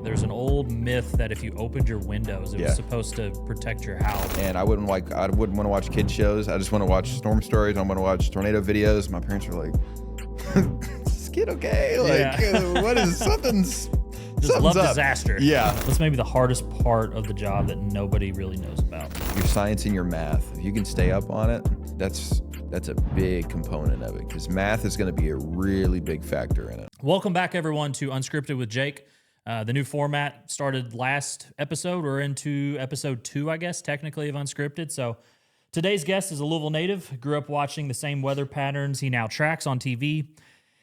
There's an old myth that if you opened your windows, it was supposed to protect your house. And I wouldn't want to watch kid shows. I just want to watch storm stories. I want to watch tornado videos. My parents were like, "Is this kid okay? Like, what is something's Just love up. disaster." Yeah. That's maybe the hardest part of the job that nobody really knows about. Your science and your math. If you can stay up on it, that's a big component of it, because math is going to be a really big factor in it. Welcome back, everyone, to Unscripted with Jake. The new format started last episode. We're into episode 2, I guess, technically, of Unscripted. So today's guest is a Louisville native, grew up watching the same weather patterns he now tracks on TV.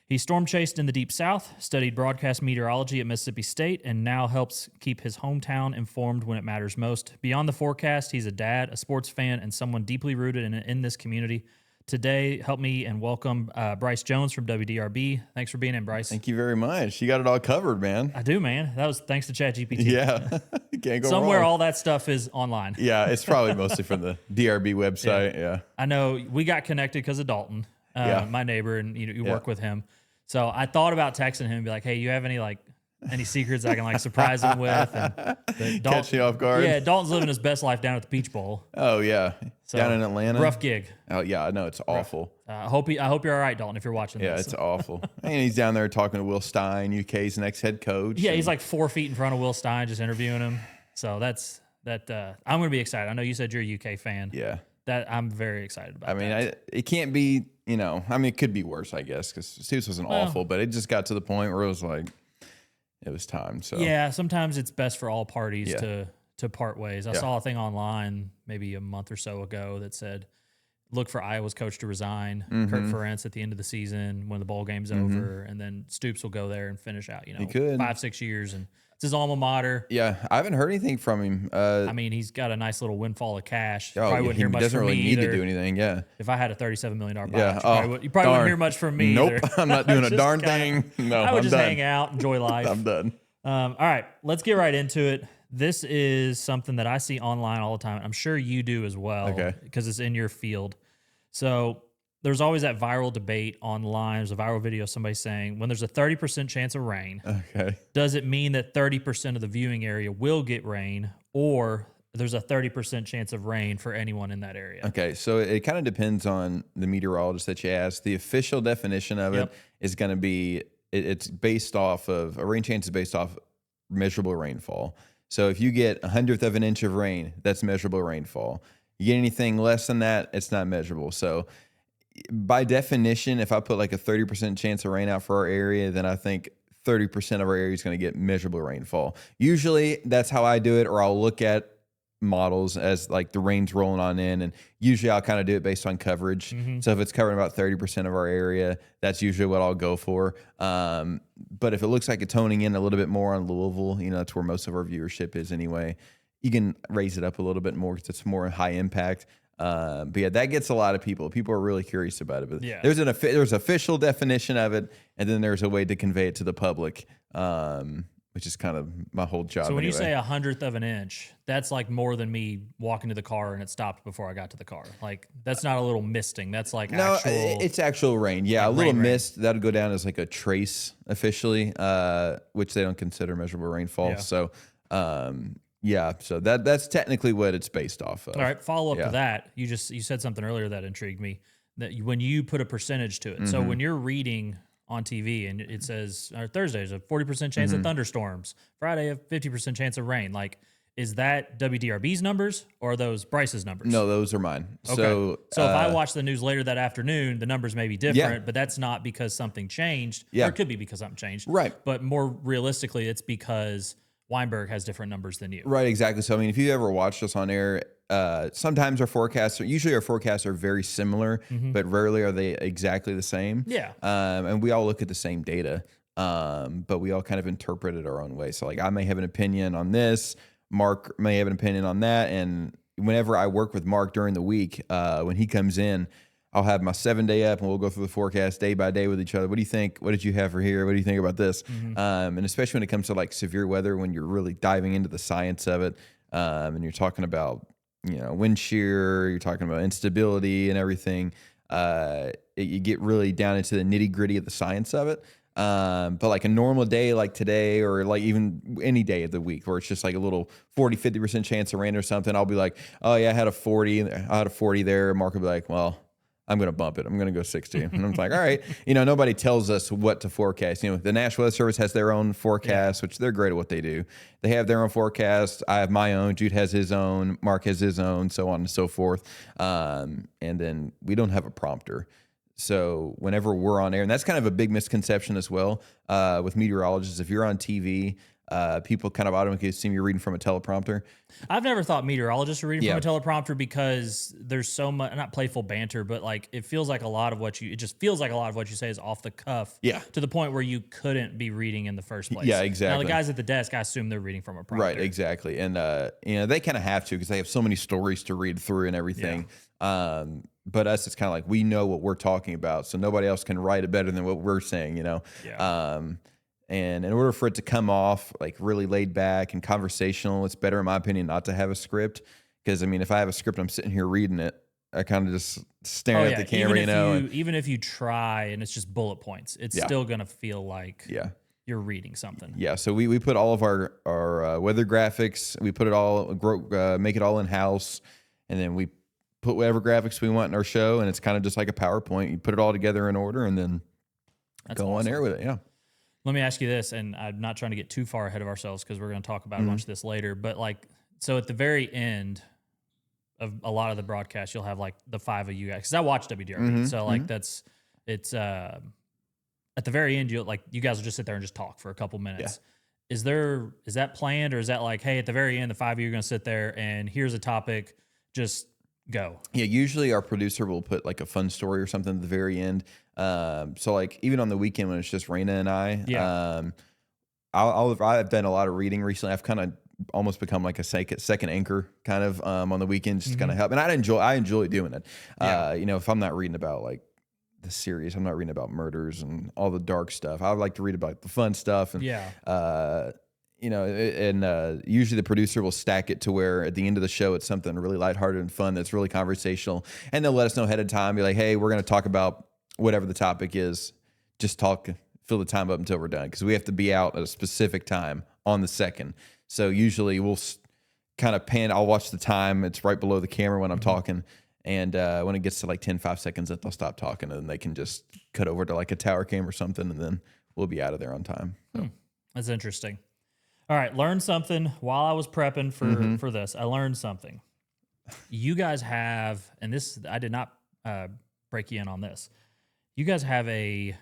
He storm chased in the Deep South, studied broadcast meteorology at Mississippi State, and now helps keep his hometown informed when it matters most. Beyond the forecast, he's a dad, a sports fan, and someone deeply rooted in this community. Today, help me and welcome Bryce Jones from WDRB. Thanks for being in, Bryce. Thank you very much. You got it all covered, man. I do, man. That was thanks to ChatGPT. Yeah. Can't go Somewhere wrong. all that stuff is online. Yeah, it's probably mostly from the DRB website. Yeah. I know we got connected because of Dalton, my neighbor, and you work with him. So I thought about texting him and be like, "Hey, you have any secrets I can surprise him with?" And Catch you off guard. Yeah, Dalton's living his best life down at the Peach Bowl. Oh yeah, So, down in Atlanta. Rough gig. Oh yeah, I know, it's awful. I hope you're all right, Dalton, if you're watching Yeah, this. it's awful. And he's down there talking to Will Stein, UK's next head coach. Yeah, he's like 4 feet in front of Will Stein, just interviewing him. So that's that. I'm going to be excited. I know you said you're a UK fan. Yeah. That I'm very excited about. I mean, it can't be. It could be worse, I guess, because Stoops wasn't awful, but it just got to the point where it was like, it was time. So yeah, sometimes it's best for all parties to part ways. I saw a thing online maybe a month or so ago that said, look for Iowa's coach to resign, Kurt Ferentz, at the end of the season when the bowl game's over, and then Stoops will go there and finish out, 5-6 years, and it's his alma mater. Yeah, I haven't heard anything from him. I mean, he's got a nice little windfall of cash. Probably wouldn't hear much doesn't from really me need either. to do anything. Yeah. If I had a $37 million buyout, Yeah. you probably wouldn't hear much from me either. Nope, I'm not doing a Just darn kinda- thing. No, I would I'm just done. hang out, enjoy life. I'm done. All right, let's get right into it. This is something that I see online all the time. I'm sure you do as well, because it's in your field. So there's always that viral debate online. There's a viral video of somebody saying, when there's a 30% chance of rain, does it mean that 30% of the viewing area will get rain, or there's a 30% chance of rain for anyone in that area? Okay, so it kind of depends on the meteorologist that you ask. The official definition of it is going to be, it's based off of, a rain chance is based off measurable rainfall. So if you get 1/100th of an inch of rain, that's measurable rainfall. You get anything less than that, it's not measurable. So by definition, if I put like a 30% chance of rain out for our area, then I think 30% of our area is going to get measurable rainfall. Usually that's how I do it, or I'll look at models as like the rain's rolling on in, and usually I'll kind of do it based on coverage. So if it's covering about 30% of our area, that's usually what I'll go for. But if it looks like it's toning in a little bit more on Louisville, that's where most of our viewership is anyway, you can raise it up a little bit more because it's more high impact. But yeah, that gets a lot of people. People are really curious about it. But there's there's official definition of it, and then there's a way to convey it to the public, which is kind of my whole job. So when you say 1/100th of an inch, that's like more than me walking to the car and it stopped before I got to the car. Like, that's not a little misting. That's like actual. It's actual rain. Yeah, like a little rain. mist that'll go down as like a trace officially, which they don't consider measurable rainfall. Yeah. So, so that's technically what it's based off of. All right, follow up to that. You said something earlier that intrigued me, that when you put a percentage to it. So when you're reading on TV and it says Thursday's a 40% chance of thunderstorms, Friday a 50% chance of rain, like, is that WDRB's numbers or are those Bryce's numbers? No, those are mine. Okay. So if I watch the news later that afternoon, the numbers may be different, but that's not because something changed. Or it could be because something changed. Right. But more realistically, it's because Weinberg has different numbers than you. Right, exactly. So, I mean, if you ever watched us on air, sometimes usually our forecasts are very similar, but rarely are they exactly the same. Yeah. And we all look at the same data, but we all kind of interpret it our own way. So, like, I may have an opinion on this, Mark may have an opinion on that, and whenever I work with Mark during the week, when he comes in, I'll have my 7-day up and we'll go through the forecast day by day with each other. What do you think? What did you have for here? What do you think about this? And especially when it comes to like severe weather, when you're really diving into the science of it, and you're talking about, wind shear, you're talking about instability and everything, you get really down into the nitty gritty of the science of it. But like a normal day like today, or like even any day of the week where it's just like a little 40-50% chance of rain or something, I'll be like, oh yeah, I had a 40 there. Mark will be like, well, I'm going to bump it. I'm going to go 60. And I'm like, all right. Nobody tells us what to forecast. The National Weather Service has their own forecast, which they're great at what they do. They have their own forecast. I have my own. Jude has his own. Mark has his own, so on and so forth. And then we don't have a prompter. So whenever we're on air, and that's kind of a big misconception as well with meteorologists. If you're on TV, people kind of automatically assume you're reading from a teleprompter. I've never thought meteorologists are reading from a teleprompter because there's so much, not playful banter, but like it feels like a lot of what you say is off the cuff. Yeah. To the point where you couldn't be reading in the first place. Yeah, exactly. Now the guys at the desk, I assume they're reading from a prompter. Right, exactly. And they kind of have to because they have so many stories to read through and everything. Yeah. But us, it's kind of like we know what we're talking about, so nobody else can write it better than what we're saying, Yeah. And in order for it to come off like really laid back and conversational, it's better, in my opinion, not to have a script. Because if I have a script, I'm sitting here reading it, I kind of just stare at the camera, Even if you try and it's just bullet points, it's still gonna feel like you're reading something. Yeah. So we put all of our weather graphics, we put it all, make it all in house, and then we put whatever graphics we want in our show, and it's kind of just like a PowerPoint. You put it all together in order, and then go on air with it. Yeah. Let me ask you this, and I'm not trying to get too far ahead of ourselves because we're going to talk about a bunch of this later. But so at the very end of a lot of the broadcasts, you'll have like the five of you guys. Because I watch WDRB, so it's at the very end, you guys will just sit there and just talk for a couple minutes. Yeah. Is that planned, or is that like, hey, at the very end, the five of you are going to sit there and here's a topic, just go? Yeah, usually our producer will put like a fun story or something at the very end. So like even on the weekend when it's just Raina and I, I've done a lot of reading recently. I've kind of almost become like a second anchor kind of on the weekends, just kind of help. And I enjoy doing it. If I'm not reading about like the series, I'm not reading about murders and all the dark stuff. I would like to read about the fun stuff. And usually the producer will stack it to where at the end of the show, it's something really lighthearted and fun that's really conversational. And they'll let us know ahead of time, be like, hey, we're going to talk about whatever the topic is. Just fill the time up until we're done, because we have to be out at a specific time on the second. So usually we'll kind of I'll watch the time. It's right below the camera when I'm talking. And when it gets to like 5 seconds, they'll stop talking, and then they can just cut over to like a tower cam or something, and then we'll be out of there on time. So. That's interesting. All right, learned something while I was prepping for this. I learned something. You guys have, and this, I did not break you in on this. You guys have a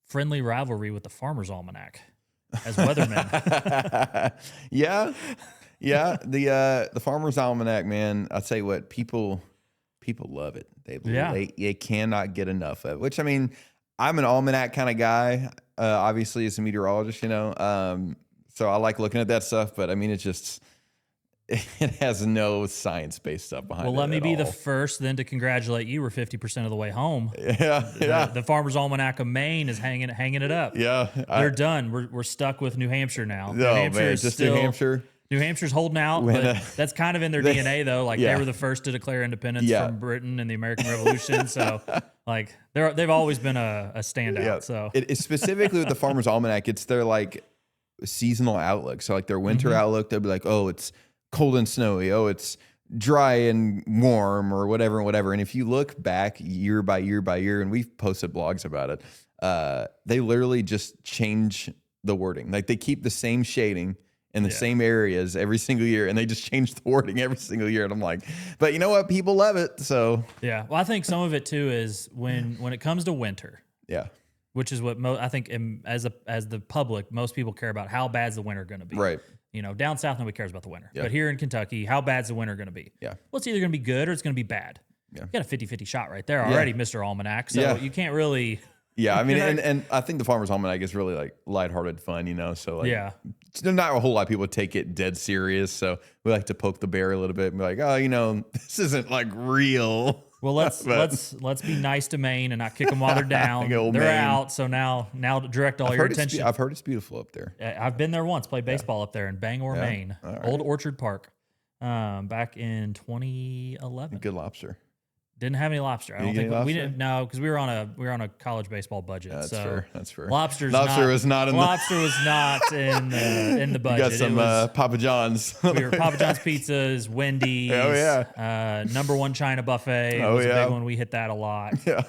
friendly rivalry with the Farmer's Almanac as weathermen. Yeah. The Farmer's Almanac, man. I'll tell you what, people love it. They cannot get enough of it. Which, I'm an almanac kind of guy. Obviously, as a meteorologist, so I like looking at that stuff, but it's just, it has no science-based stuff behind it. Well, let me be the first then to congratulate you. We're 50% of the way home. Yeah. The Farmer's Almanac of Maine is hanging it up. Yeah. They're done. We're stuck with New Hampshire now. No, man, just New Hampshire. New Hampshire's holding out, but that's kind of in their DNA, though. Like, they were the first to declare independence from Britain in the American Revolution. So, like, they've always been a standout. Yeah. So, it's specifically with the Farmer's Almanac, it's their, like, seasonal outlook. So, like, their winter outlook, they'll be like, oh, it's cold and snowy. Oh, it's dry and warm, or whatever. And if you look back year by year by year, and we've posted blogs about it, they literally just change the wording. Like, they keep the same shading in the same areas every single year, and they just change the wording every single year. And I'm like, but you know what? People love it. So yeah. Well, I think some of it too is when it comes to winter. Yeah. Which is what I think as the public, most people care about how bad's the winter going to be. Right. Down south, nobody cares about the winter. Yeah. But here in Kentucky, how bad's the winter going to be? Yeah. Well, it's either going to be good or it's going to be bad. Yeah. You got a 50-50 shot right there already, Mr. Almanac. So you can't really... Yeah, and I think the Farmer's Almanac is really like lighthearted fun, So like, not a whole lot of people take it dead serious. So we like to poke the bear a little bit and be like, oh, this isn't like real. Well, let's be nice to Maine and not kick them while they're down. They're Maine. Out, so now direct all your attention. I've heard it's beautiful up there. I've been there once, played baseball up there in Bangor, Maine, Old Orchard Park, back in 2011. Good lobster. Didn't have any lobster. I don't think we didn't. No, because we were on a college baseball budget. That's so fair. That's fair. Lobster was not in the budget. You got some Papa John's. We were Papa John's pizzas, Wendy's. Oh yeah. Number One China buffet. Oh was yeah. a big one. We hit that a lot. Yeah.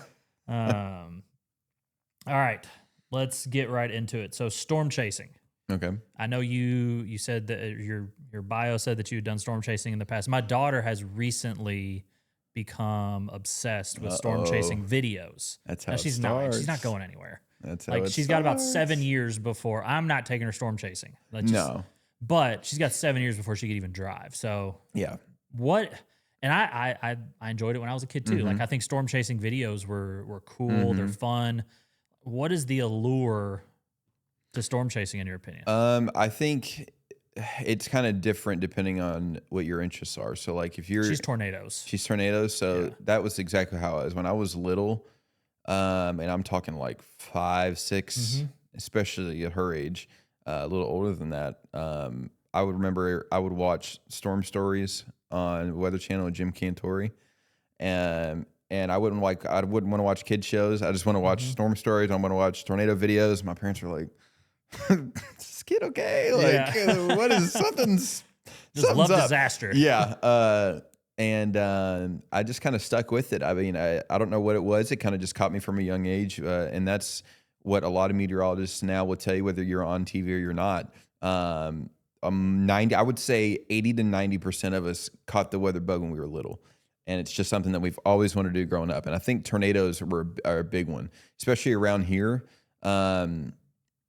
All right, let's get right into it. So storm chasing. Okay. I know you said that your bio said that you had done storm chasing in the past. My daughter has recently become obsessed with storm chasing videos. That's how now, she's not going anywhere. That's how like it she's got about 7 years before I'm not taking her storm chasing. No. But she's got 7 years before she could even drive. So yeah. What? And I enjoyed it when I was a kid too. Like I think storm chasing videos were cool. They're fun. What is the allure to storm chasing in your opinion? I think it's kind of different depending on what your interests are. So like if you're she's tornadoes. So that was exactly how I was when I was little. And I'm talking like 5, 6, especially at her age, a little older than that. I would remember I would watch storm stories on Weather Channel with Jim Cantori. And I wouldn't want to watch kid shows. I just want to watch storm stories. I want to watch tornado videos. My parents were like, is this kid okay? Like, what is something's love up. Disaster. Yeah. And I just kind of stuck with it. I mean, I don't know what it was. It kind of just caught me from a young age. And that's what a lot of meteorologists now will tell you, whether you're on TV or you're not. I would say 80 to 90% of us caught the weather bug when we were little. And it's just something that we've always wanted to do growing up. And I think tornadoes are a big one, especially around here.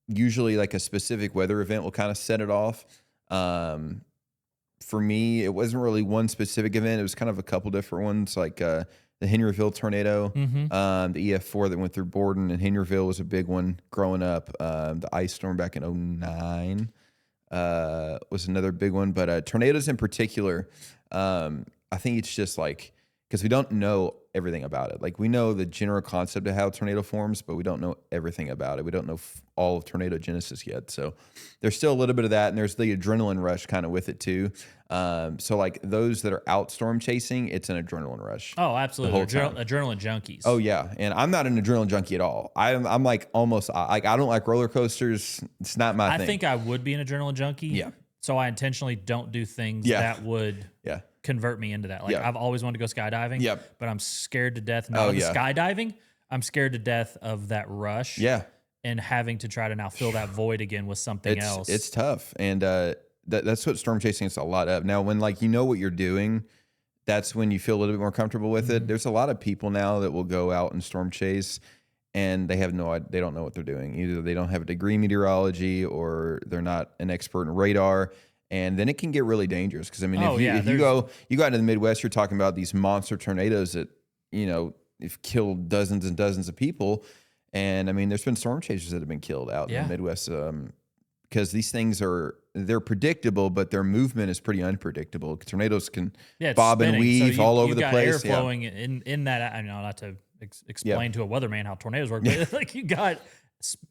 Usually like a specific weather event will kind of set it off. For me, it wasn't really one specific event. It was kind of a couple different ones, like the Henryville tornado, the EF4 that went through Borden and Henryville was a big one growing up. The ice storm back in 2009 was another big one. But tornadoes in particular, I think it's just like, because we don't know everything about it. Like we know the general concept of how a tornado forms, but we don't know everything about it. We don't know all of tornado genesis yet. So there's still a little bit of that. And there's the adrenaline rush kind of with it too. So like those that are out storm chasing, it's an adrenaline rush. Oh, absolutely. Adrenaline junkies. Oh yeah. And I'm not an adrenaline junkie at all. I'm like almost like, I don't like roller coasters. It's not my thing. I think I would be an adrenaline junkie. Yeah. So I intentionally don't do things that would convert me into that. Like I've always wanted to go skydiving, but I'm scared to death. Not of the skydiving. I'm scared to death of that rush. Yeah. And having to try to now fill that void again with something else. It's tough. And that's what storm chasing is a lot of. Now, when like you know what you're doing, that's when you feel a little bit more comfortable with it. There's a lot of people now that will go out and storm chase and they don't know what they're doing. Either they don't have a degree in meteorology or they're not an expert in radar. And then it can get really dangerous. Because I mean, if you go into the Midwest, you're talking about these monster tornadoes that, have killed dozens and dozens of people. And I mean, there's been storm chasers that have been killed out in the Midwest because these things they're predictable, but their movement is pretty unpredictable. Tornadoes can bob and weave all over the place. Air flowing in that. I know not to explain to a weatherman how tornadoes work, but like you got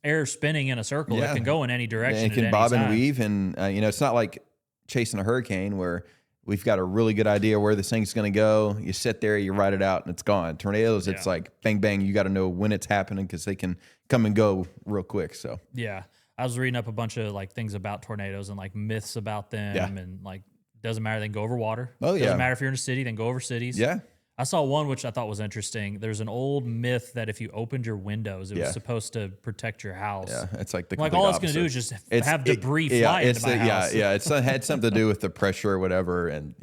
air spinning in a circle that can go in any direction. And it can bob and weave, and it's not like chasing a hurricane where we've got a really good idea where this thing's going to go. You sit there, you ride it out, and it's gone. Tornadoes, it's like bang, bang. You got to know when it's happening because they can come and go real quick. So I was reading up a bunch of like things about tornadoes and like myths about them, and like doesn't matter. They can go over water. Doesn't matter if you're in a city. They can go over cities. Yeah. I saw one which I thought was interesting. There's an old myth that if you opened your windows, it was supposed to protect your house. Yeah, it's like all it's going to do is just have debris fly into my house. It had something to do with the pressure or whatever. And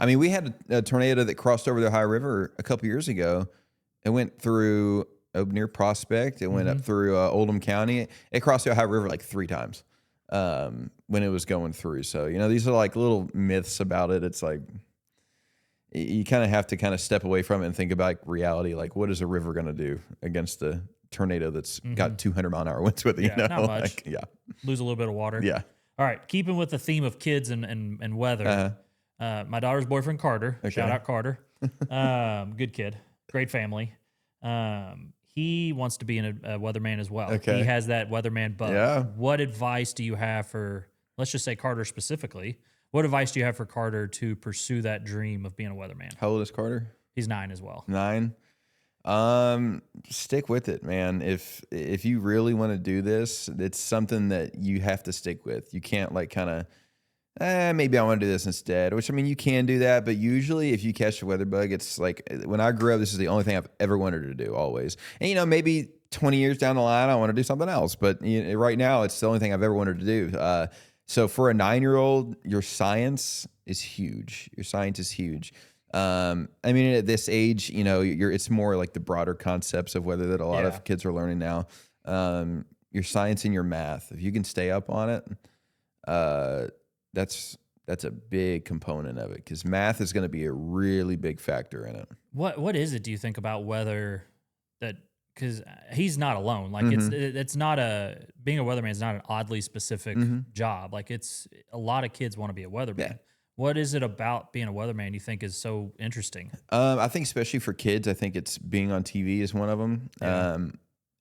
I mean, we had a tornado that crossed over the Ohio River a couple years ago. It went through near Prospect. It went up through Oldham County. It crossed the Ohio River like 3 times when it was going through. So these are like little myths about it. It's like, you kind of have to kind of step away from it and think about like reality. Like, what is a river going to do against a tornado that's got 200-mile-an-hour winds with it? Not much. Like, Lose a little bit of water. Yeah. All right. Keeping with the theme of kids and weather, my daughter's boyfriend, Carter, shout out Carter, good kid, great family. He wants to be a weatherman as well. Okay. He has that weatherman bug. Yeah. What advice do you have for, let's just say Carter specifically, what advice do you have for Carter to pursue that dream of being a weatherman? How old is Carter? He's 9 as well. 9. Stick with it, man. If you really want to do this, it's something that you have to stick with. You can't like kind of, maybe I want to do this instead, which I mean, you can do that, but usually if you catch a weather bug, it's like when I grew up, this is the only thing I've ever wanted to do always. And, you know, maybe 20 years down the line, I want to do something else, but you know, right now it's the only thing I've ever wanted to do. So for a 9-year-old, your science is huge. Your science is huge. I mean, at this age, you know, it's more like the broader concepts of weather that a lot of kids are learning now. Your science and your math, if you can stay up on it, that's a big component of it, because math is going to be a really big factor in it. What is it, do you think, about weather that, because he's not alone. Like it's not being a weatherman is not an oddly specific job. Like it's a lot of kids want to be a weatherman. Yeah. What is it about being a weatherman you think is so interesting? I think especially for kids, I think it's being on TV is one of them. Yeah.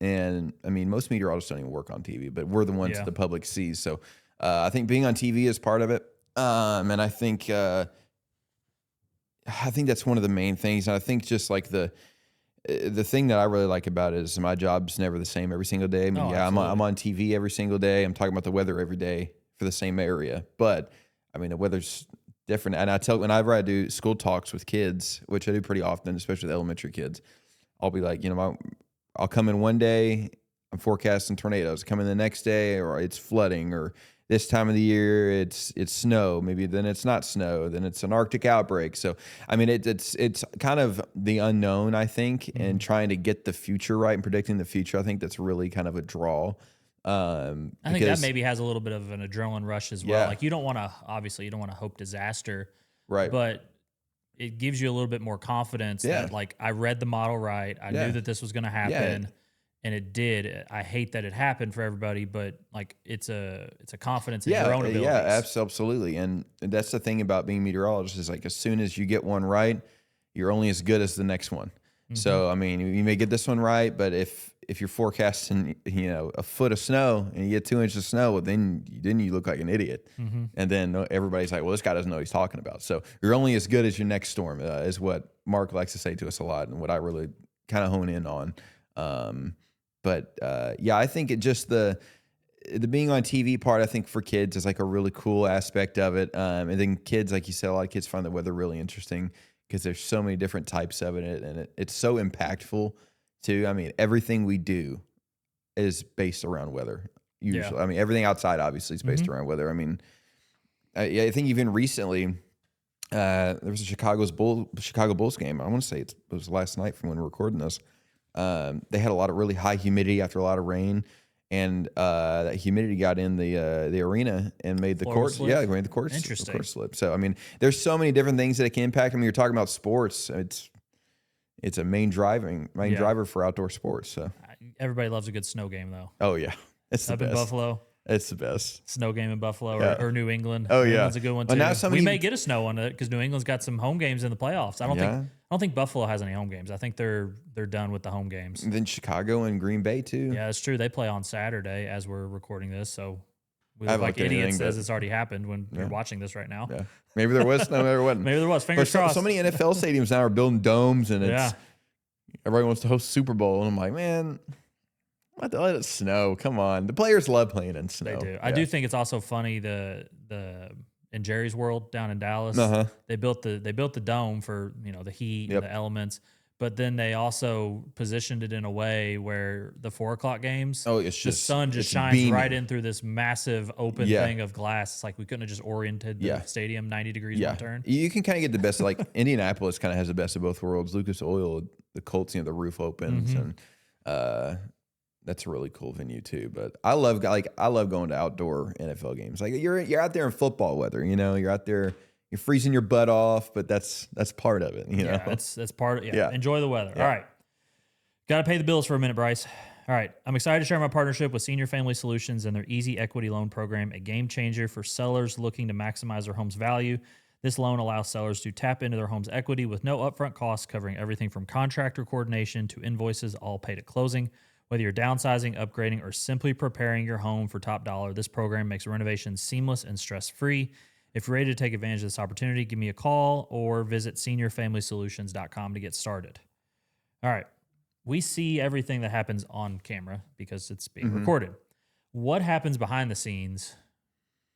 And I mean, most meteorologists don't even work on TV, but we're the ones the public sees. So I think being on TV is part of it. And I think that's one of the main things. And I think just like the thing that I really like about it is my job's never the same every single day. I mean, I'm on TV every single day. I'm talking about the weather every day for the same area. But I mean, the weather's different. And whenever I do school talks with kids, which I do pretty often, especially with elementary kids, I'll be like, you know, I'll come in one day, I'm forecasting tornadoes. Come in the next day, or it's flooding, or this time of the year it's snow. Maybe then it's not snow. Then it's an Arctic outbreak. So I mean, it's kind of the unknown, I think, and trying to get the future right and predicting the future. I think that's really kind of a draw. I think that maybe has a little bit of an adrenaline rush as well. Like you don't want to hope disaster, right? But it gives you a little bit more confidence that like I read the model right. I knew that this was going to happen, and it did. I hate that it happened for everybody, but like it's a confidence in your own abilities. Yeah, absolutely. And that's the thing about being a meteorologist is like as soon as you get one right, you're only as good as the next one. So I mean, you may get this one right, but if you're forecasting, you know, a foot of snow and you get 2 inches of snow, well, then you look like an idiot. And then everybody's like, well, this guy doesn't know what he's talking about. So you're only as good as your next storm, is what Mark likes to say to us a lot, and what I really kind of hone in on. But I think it just the being on TV part, I think for kids is like a really cool aspect of it. And then kids, like you said, a lot of kids find the weather really interesting because there's so many different types of it, and it's so impactful too. I mean, everything we do is based around weather. Usually, I mean, everything outside obviously is based around weather. I mean, I think even recently there was a Chicago Bulls game. I want to say it was last night from when we're recording this. They had a lot of really high humidity after a lot of rain, and that humidity got in the arena and made the court. Yeah, it made the court slip. So I mean, there's so many different things that it can impact. I mean, you're talking about sports. It's a main driver for outdoor sports. So everybody loves a good snow game, though. Oh yeah, it's the best. In Buffalo. It's the best. Snow game in Buffalo or New England. Oh, New yeah. England's a good one, too. Well, we may get a snow one because New England's got some home games in the playoffs. I don't think Buffalo has any home games. I think they're done with the home games. And then Chicago and Green Bay, too. Yeah, that's true. They play on Saturday as we're recording this, so we look like idiots as it's already happened when you're watching this right now. Yeah. Maybe there was snow, maybe there wasn't. Maybe there was. Fingers crossed. So many NFL stadiums now are building domes, and everybody wants to host Super Bowl, and I'm like, man, let it snow. Come on. The players love playing in snow. They do. I do think it's also funny the in Jerry's World down in Dallas, they built the dome for, you know, the heat and the elements, but then they also positioned it in a way where the 4:00 games, the sun just shines beaming right in through this massive open thing of glass. It's like we couldn't have just oriented the stadium 90 degrees one turn. You can kind of get the best, like Indianapolis kind of has the best of both worlds. Lucas Oil, the Colts, you know, the roof opens and that's a really cool venue too. But I love going to outdoor NFL games. Like you're out there in football weather, you know, you're out there, you're freezing your butt off, but that's part of it, you know. That's part of Enjoy the weather. All right. Got to pay the bills for a minute, Bryce. All right. I'm excited to share my partnership with Senior Family Solutions and their Easy Equity Loan Program, a game changer for sellers looking to maximize their home's value. This loan allows sellers to tap into their home's equity with no upfront costs, covering everything from contractor coordination to invoices, all paid at closing. Whether you're downsizing, upgrading, or simply preparing your home for top dollar, this program makes renovations seamless and stress-free. If you're ready to take advantage of this opportunity, give me a call or visit seniorfamilysolutions.com to get started. All right. We see everything that happens on camera because it's being recorded. What happens behind the scenes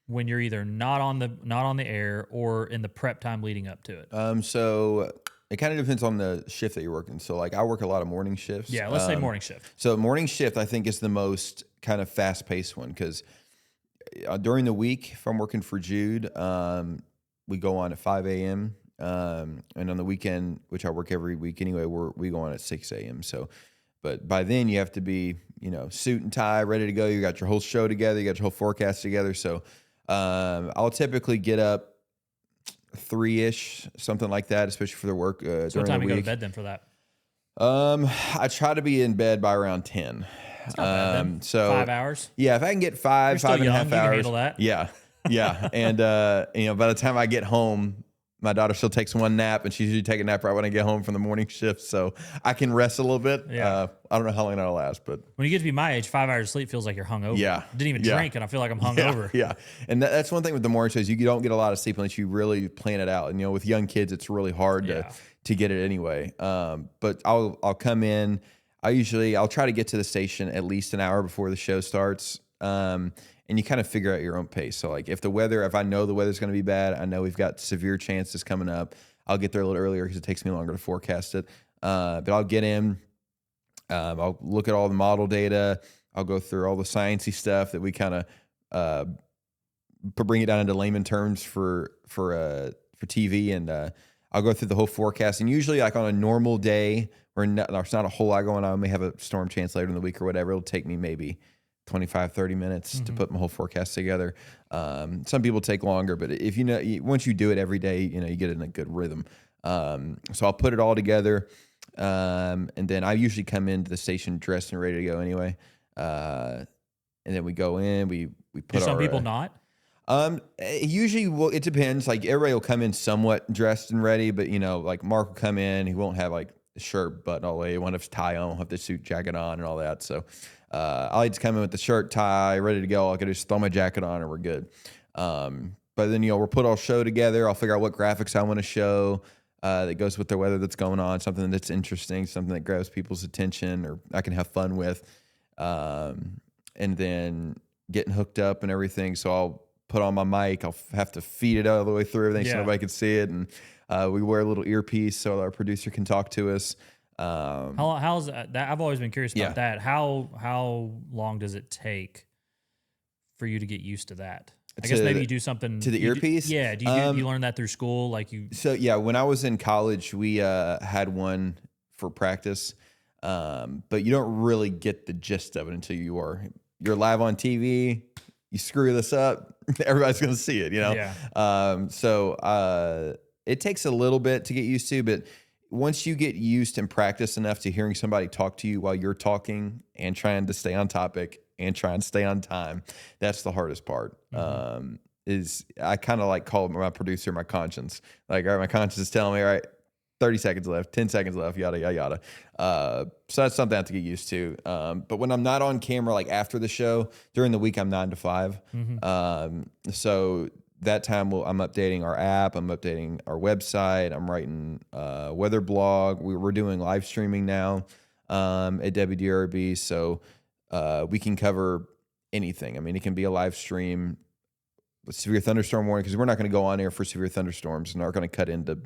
when you're either not on the air or in the prep time leading up to it? So it kind of depends on the shift that you're working. So like I work a lot of morning shifts. Yeah, let's say morning shift. So morning shift, I think, is the most kind of fast-paced one because during the week, if I'm working for Jude, we go on at 5 a.m. And on the weekend, which I work every week anyway, we go on at 6 a.m. So, but by then you have to be, suit and tie, ready to go. You got your whole show together. You got your whole forecast together. So I'll typically get up 3-ish, something like that, especially for the work during the week. So what time you go to bed then for that? I try to be in bed by around 10. That's not bad then. So 5 hours? Yeah, if I can get 5 and a half you can hours. handle that. Yeah. Yeah. And by the time I get home, my daughter still takes one nap, and she's usually taking a nap right when I get home from the morning shift, so I can rest a little bit. Yeah. I don't know how long that'll last, but When you get to be my age, 5 hours of sleep feels like you're hungover. Yeah. Didn't even drink, and I feel like I'm yeah, hungover. yeah. And that's one thing with the morning shows. You don't get a lot of sleep unless you really plan it out. And with young kids, it's really hard to get it anyway. But I'll come in. I'll try to get to the station at least an hour before the show starts. And you kind of figure out your own pace. So like if I know the weather's going to be bad, I know we've got severe chances coming up, I'll get there a little earlier because it takes me longer to forecast it. But I'll get in, I'll look at all the model data. I'll go through all the sciencey stuff that we kind of bring it down into layman terms for TV. And I'll go through the whole forecast. And usually like on a normal day where there's not a whole lot going on, I may have a storm chance later in the week or whatever. It'll take me maybe 25, 30 minutes to put my whole forecast together. Some people take longer, but if once you do it every day, you get in a good rhythm. So I'll put it all together. And then I usually come into the station dressed and ready to go anyway. And then we go in, we put some people not? Usually, well, it depends. Like everybody will come in somewhat dressed and ready, but like Mark will come in, he won't have like a shirt button all the way. He won't have his tie on, have the suit jacket on and all that. So, I like to come in with the shirt, tie, ready to go. I can just throw my jacket on and we're good. But then, we'll put all show together. I'll figure out what graphics I want to show that goes with the weather that's going on, something that's interesting, something that grabs people's attention or I can have fun with. And then getting hooked up and everything. So I'll put on my mic. I'll have to feed it all the way through everything so nobody can see it. And we wear a little earpiece so our producer can talk to us. How's that? I've always been curious about that. How long does it take for you to get used to that? I guess maybe you do something to the earpiece. Do you learn that through school? So yeah, when I was in college, we had one for practice, but you don't really get the gist of it until you're live on TV. You screw this up, everybody's going to see it. So it takes a little bit to get used to, but once you get used and practice enough to hearing somebody talk to you while you're talking and trying to stay on topic and try and stay on time, that's the hardest part. Is I kind of like call my producer my conscience. Like, all right, my conscience is telling me, all right, 30 seconds left, 10 seconds left, yada, yada, yada. So that's something I have to get used to. But when I'm not on camera, like after the show, during the week, I'm 9 to 5. So that time I'm updating our app, I'm updating our website, I'm writing a weather blog. We're doing live streaming now at WDRB, so we can cover anything. I mean, it can be a live stream with severe thunderstorm warning because we're not going to go on air for severe thunderstorms and aren't going to cut into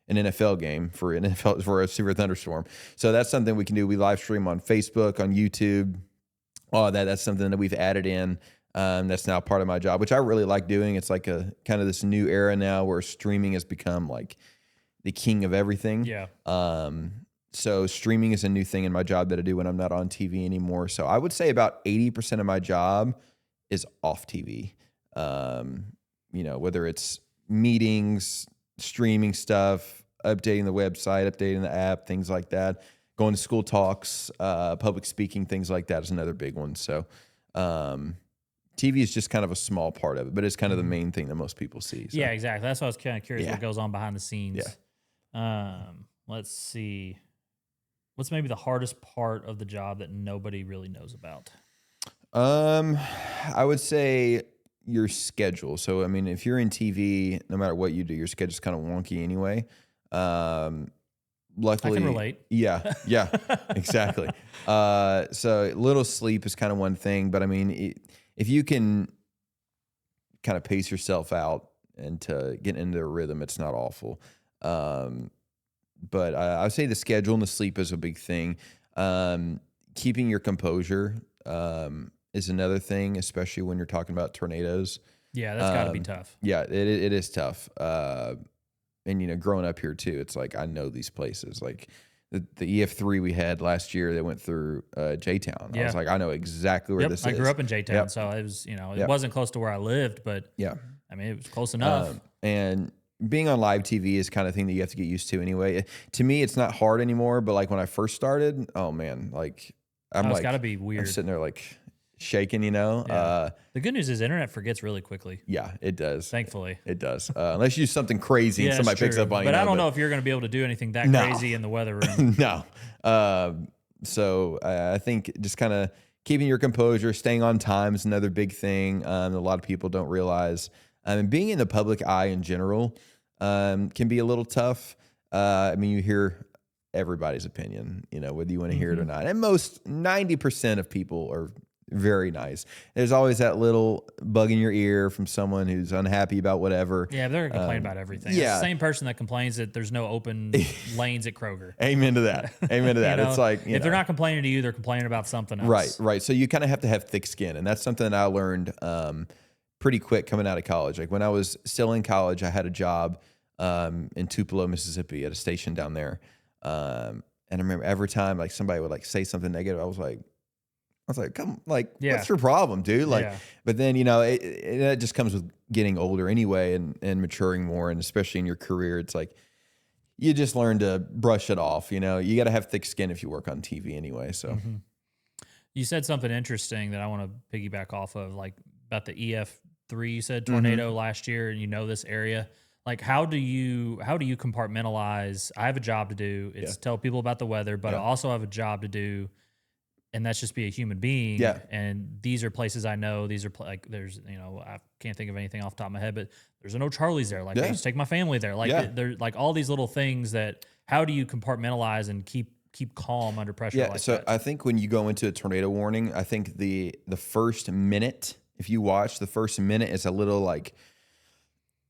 an NFL game for a severe thunderstorm. So that's something we can do. We live stream on Facebook, on YouTube. All of that's something that we've added in. That's now part of my job, which I really like doing. It's like a kind of this new era now where streaming has become like the king of everything. Yeah. So streaming is a new thing in my job that I do when I'm not on TV anymore. So I would say about 80% of my job is off TV. Whether it's meetings, streaming stuff, updating the website, updating the app, things like that, going to school talks, public speaking, things like that is another big one. So, TV is just kind of a small part of it, but it's kind of the main thing that most people see. So. Yeah, exactly. That's why I was kind of curious what goes on behind the scenes. Yeah. Let's see. What's maybe the hardest part of the job that nobody really knows about? I would say your schedule. So, I mean, if you're in TV, no matter what you do, your schedule's kind of wonky anyway. Luckily, I can relate. Yeah, exactly. So little sleep is kind of one thing, but I mean, if you can kind of pace yourself out and to get into a rhythm, it's not awful. But I would say the schedule and the sleep is a big thing. Keeping your composure is another thing, especially when you're talking about tornadoes. Yeah, that's got to be tough. Yeah, it is tough. And, you know, growing up here too, it's like I know these places. Like the EF3 we had last year that went through J-Town. I was like, I know exactly where this is. I grew up in J-Town, so it was, you know, it wasn't close to where I lived, but I mean, it was close enough. And being on live TV is kind of thing that you have to get used to anyway. To me, it's not hard anymore, but like when I first started, oh man, like it's got to be weird. I'm sitting there like shaking, you know. The good news is internet forgets really quickly. Yeah, it does. Thankfully. It does. Unless you do something crazy and somebody picks up on you. But I don't know if you're going to be able to do anything that crazy in the weather room. No. So I think just kind of keeping your composure, staying on time is another big thing. A lot of people don't realize. And being in the public eye in general can be a little tough. I mean, you hear everybody's opinion, you know, whether you want to hear it or not. And 90% of people are very nice. There's always that little bug in your ear from someone who's unhappy about whatever. Yeah, they're going to complain about everything. Yeah. It's the same person that complains that there's no open lanes at Kroger. Amen to that. Amen to that. You know, it's like, if they're not complaining to you, they're complaining about something else. Right. So you kind of have to have thick skin. And that's something that I learned pretty quick coming out of college. Like when I was still in college, I had a job in Tupelo, Mississippi at a station down there. And I remember every time like somebody would like say something negative, I was like, come, like, what's your problem, dude? Like, but then, you know, it just comes with getting older anyway and maturing more. And especially in your career, it's like, you just learn to brush it off. You know, you got to have thick skin if you work on TV anyway. So you said something interesting that I want to piggyback off of, like about the EF3, you said tornado last year, and you know, this area. Like, how do you compartmentalize? I have a job to do. It's tell people about the weather, but I also have a job to do, and that's just be a human being. Yeah. And these are places I know. These are like, there's, you know, I can't think of anything off the top of my head, but there's an O'Charlie's there. Like, I used to take my family there. Like, there's like all these little things that, how do you compartmentalize and keep calm under pressure? Yeah. Like So that? I think when you go into a tornado warning, I think the first minute, if you watch the first minute, is a little like,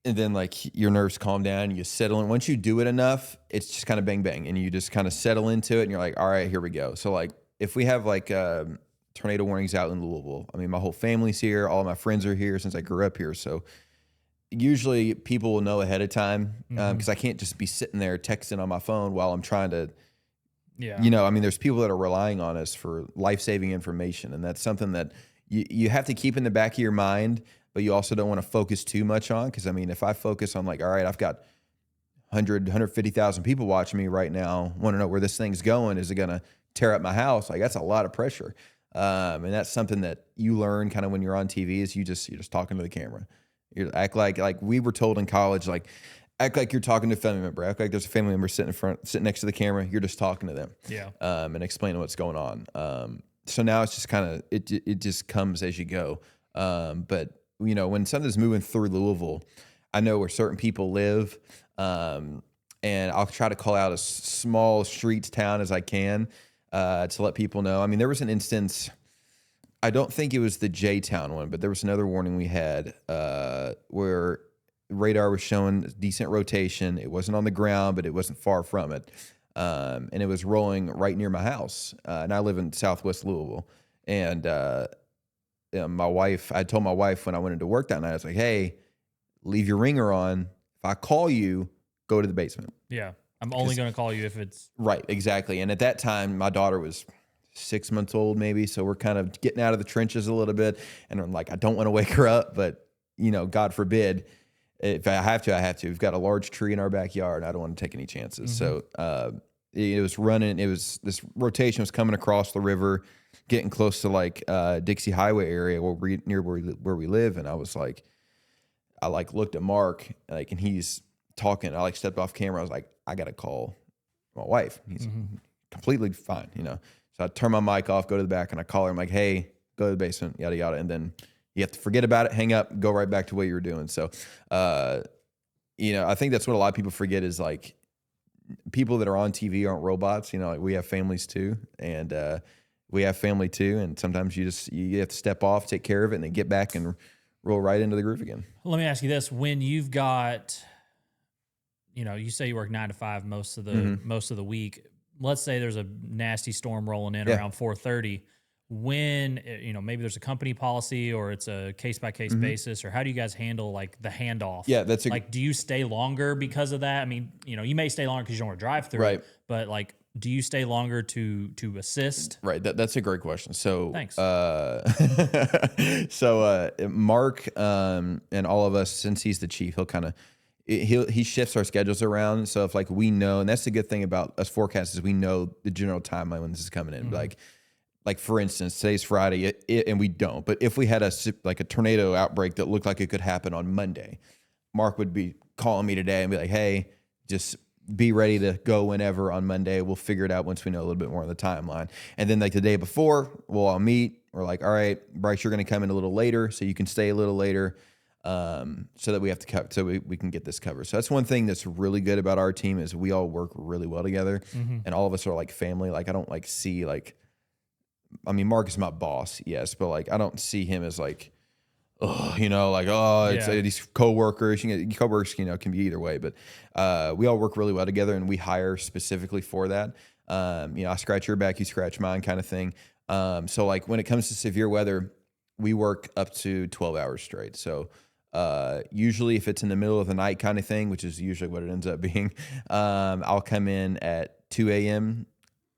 and then like your nerves calm down, you settle in. Once you do it enough, it's just kind of bang, bang. And you just kind of settle into it and you're like, all right, here we go. So like if we have like tornado warnings out in Louisville, I mean, my whole family's here. All of my friends are here since I grew up here. So usually people will know ahead of time because I can't just be sitting there texting on my phone while I'm trying to, you know, I mean, there's people that are relying on us for life-saving information. And that's something that you have to keep in the back of your mind, but you also don't want to focus too much on. Because, I mean, if I focus on like, all right, I've got 150,000 people watching me right now, want to know where this thing's going. Is it going to tear up my house? Like, that's a lot of pressure. And that's something that you learn kind of when you're on TV is you're just talking to the camera. You act like we were told in college, like, act like you're talking to a family member. Act like there's a family member sitting next to the camera. You're just talking to them. Yeah. And explaining what's going on. So now it's just kind of, it just comes as you go. But, you know, when something's moving through Louisville, I know where certain people live, and I'll try to call out as small streets, town as I can to let people know. I mean, there was an instance, I don't think it was the J-Town one, but there was another warning we had where radar was showing decent rotation. It wasn't on the ground, but it wasn't far from it. And it was rolling right near my house. And I live in Southwest Louisville. And I told my wife when I went into work that night, I was like, hey, leave your ringer on. If I call you, go to the basement. Yeah. I'm only going to call you if it's... Right, exactly. And at that time, my daughter was 6 months old maybe, so we're kind of getting out of the trenches a little bit. And I'm like, I don't want to wake her up, but, you know, God forbid, if I have to, I have to. We've got a large tree in our backyard, and I don't want to take any chances. So it was running. This rotation was coming across the river, getting close to like Dixie Highway area near where we live. And I was like, I like looked at Mark, like, and he's talking. I like stepped off camera. I was like, I got to call my wife. He's completely fine, you know. So I turn my mic off, go to the back, and I call her. I'm like, hey, go to the basement, yada, yada. And then You have to forget about it, hang up, go right back to what you were doing. So, I think that's what a lot of people forget is like people that are on TV aren't robots. Like we have families too, and we have family too. And sometimes you have to step off, take care of it, and then get back and roll right into the groove again. Let me ask you this: when you've got, you say you work 9 to 5 most of the week. Let's say there's a nasty storm rolling in around 4:30. When maybe there's a company policy or it's a case by case basis, or how do you guys handle like the handoff? Yeah, do you stay longer because of that? I mean, you may stay longer because you don't want to drive through, right? But like, do you stay longer to assist? Right. That's a great question. So thanks. Mark and all of us, since he's the chief, he shifts our schedules around. So if like we know, and that's the good thing about us forecasters, we know the general timeline when this is coming in. Like for instance, today's Friday, and we don't. But if we had a tornado outbreak that looked like it could happen on Monday, Mark would be calling me today and be like, "Hey, just be ready to go whenever on Monday. We'll figure it out once we know a little bit more on the timeline." And then like the day before, we'll all meet. We're like, "All right, Bryce, you're going to come in a little later, so you can stay a little later, so that we have to so we can get this covered." So that's one thing that's really good about our team is we all work really well together, and all of us are like family. Like I don't like see like. I mean, Mark is my boss, yes, but like I don't see him as like, it's these coworkers. Coworkers, can be either way, but we all work really well together, and we hire specifically for that. I scratch your back, you scratch mine, kind of thing. So like when it comes to severe weather, we work up to 12 hours straight. So usually, if it's in the middle of the night, kind of thing, which is usually what it ends up being, I'll come in at 2 a.m.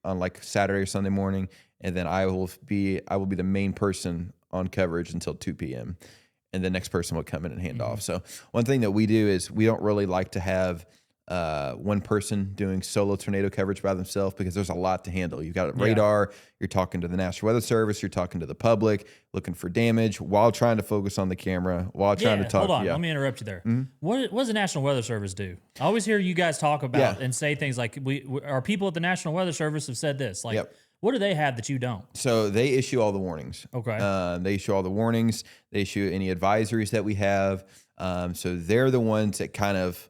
on like Saturday or Sunday morning. And then I will be the main person on coverage until 2 p.m. And the next person will come in and hand off. So one thing that we do is we don't really like to have one person doing solo tornado coverage by themselves because there's a lot to handle. You've got radar, you're talking to the National Weather Service, you're talking to the public, looking for damage while trying to focus on the camera, while trying to talk. Hold on, let me interrupt you there. What does the National Weather Service do? I always hear you guys talk about and say things like, our people at the National Weather Service have said this. Like, what do they have that you don't? So they issue all the warnings. Okay. They issue all the warnings. They issue any advisories that we have. So they're the ones that kind of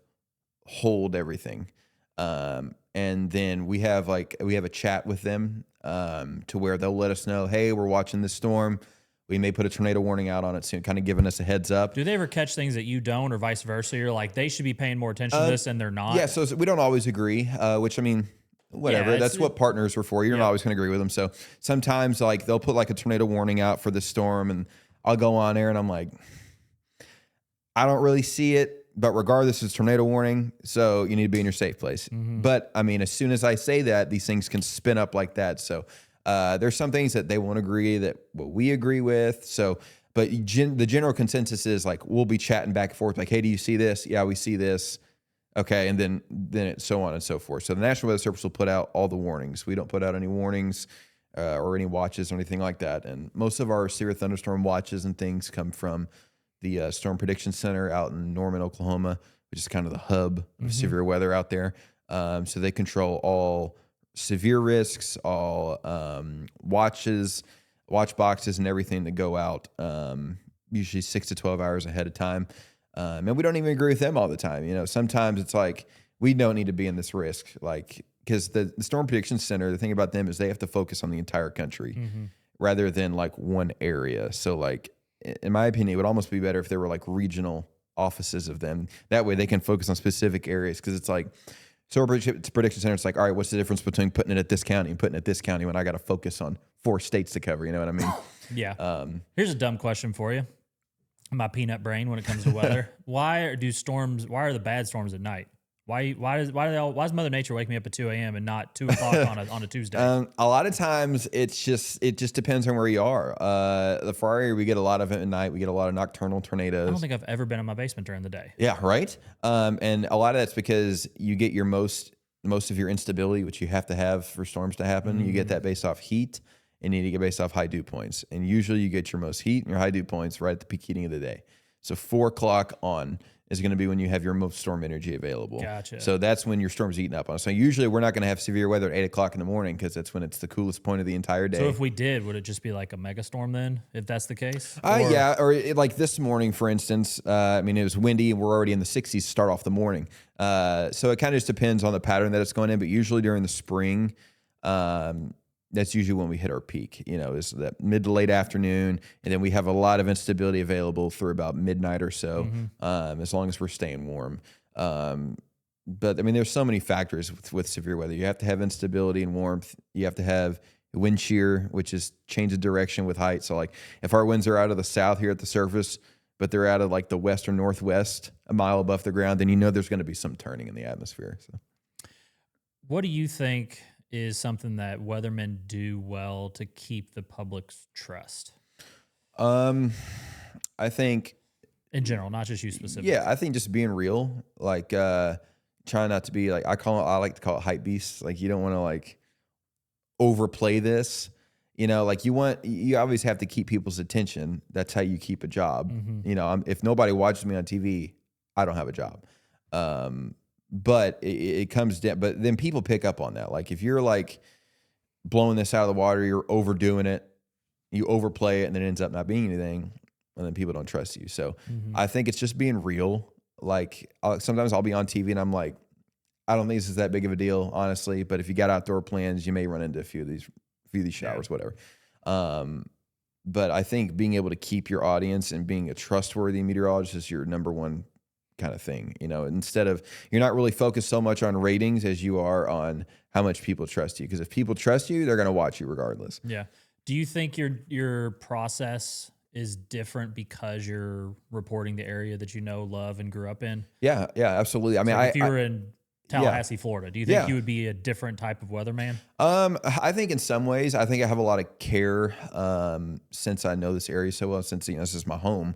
hold everything. And then we have a chat with them to where they'll let us know, hey, we're watching this storm. We may put a tornado warning out on it soon, kind of giving us a heads up. Do they ever catch things that you don't, or vice versa? You're like, they should be paying more attention to this, and they're not? Yeah, so we don't always agree, which, I mean, whatever. Yeah, that's what partners are for. You're not always going to agree with them. So sometimes like they'll put like a tornado warning out for this storm, and I'll go on air and I'm like, I don't really see it, but regardless, it's tornado warning. So you need to be in your safe place. But I mean, as soon as I say that, these things can spin up like that. So there's some things that they won't agree that what we agree with. So, but the general consensus is like, we'll be chatting back and forth. Like, hey, do you see this? Yeah, we see this. Okay, and then it's so on and so forth. So the National Weather Service will put out all the warnings. We don't put out any warnings or any watches or anything like that. And most of our severe thunderstorm watches and things come from the Storm Prediction Center out in Norman, Oklahoma, which is kind of the hub of severe weather out there. So they control all severe risks, all watch boxes, and everything that go out usually 6 to 12 hours ahead of time. And we don't even agree with them all the time. Sometimes it's like, we don't need to be in this risk. Like, because the Storm Prediction Center, the thing about them is they have to focus on the entire country rather than like one area. So like, in my opinion, it would almost be better if there were like regional offices of them. That way they can focus on specific areas. Cause it's like, Storm Prediction Center, it's like, all right, what's the difference between putting it at this county and putting it at this county when I got to focus on 4 states to cover? You know what I mean? Yeah. Here's a dumb question for you. My peanut brain when it comes to weather. Why are the bad storms at night? Why does Mother Nature wake me up at 2 a.m. and not 2 o'clock on a Tuesday? A lot of times it just depends on where you are. For our area, we get a lot of it at night. We get a lot of nocturnal tornadoes. I don't think I've ever been in my basement during the day. Yeah, right. And a lot of that's because you get your most of your instability, which you have to have for storms to happen. You get that based off heat, and you need to get based off high dew points. And usually you get your most heat and your high dew points right at the peak heating of the day. So 4 o'clock on. is going to be when you have your most storm energy available. Gotcha. So that's when your storm's eating up on us. So usually we're not going to have severe weather at 8 o'clock in the morning because that's when it's the coolest point of the entire day. So if we did, would it just be like a mega storm then, if that's the case? Yeah, or like this morning, for instance, I mean, it was windy and we're already in the 60s to start off the morning. So it kind of just depends on the pattern that it's going in, but usually during the spring, that's usually when we hit our peak, is that mid to late afternoon. And then we have a lot of instability available through about midnight or so, as long as we're staying warm. But I mean, there's so many factors with severe weather. You have to have instability and warmth. You have to have wind shear, which is change of direction with height. So like if our winds are out of the south here at the surface, but they're out of like the west or northwest, a mile above the ground, then there's going to be some turning in the atmosphere. So, what do you think is something that weathermen do well to keep the public's trust? I think in general, not just you specifically. Yeah, I think just being real, like trying not to be like I like to call it hype beasts. Like you don't want to like overplay this. Like you always have to keep people's attention. That's how you keep a job. If nobody watches me on TV, I don't have a job. But it comes down, but then people pick up on that. Like if you're like blowing this out of the water, you're overdoing it, you overplay it, and then it ends up not being anything, and then people don't trust you. So I think it's just being real. Like sometimes I'll be on TV and I'm like, I don't think this is that big of a deal, honestly. But if you got outdoor plans, you may run into a few of these showers, whatever. But I think being able to keep your audience and being a trustworthy meteorologist is your number one kind of thing, instead of, you're not really focused so much on ratings as you are on how much people trust you. Because if people trust you, they're going to watch you regardless. Yeah. Do you think your process is different because you're reporting the area that love, and grew up in? Yeah, absolutely. I mean, if you were in Tallahassee, Florida, do you think you would be a different type of weatherman? I think in some ways, I think I have a lot of care since I know this area so well, since this is my home.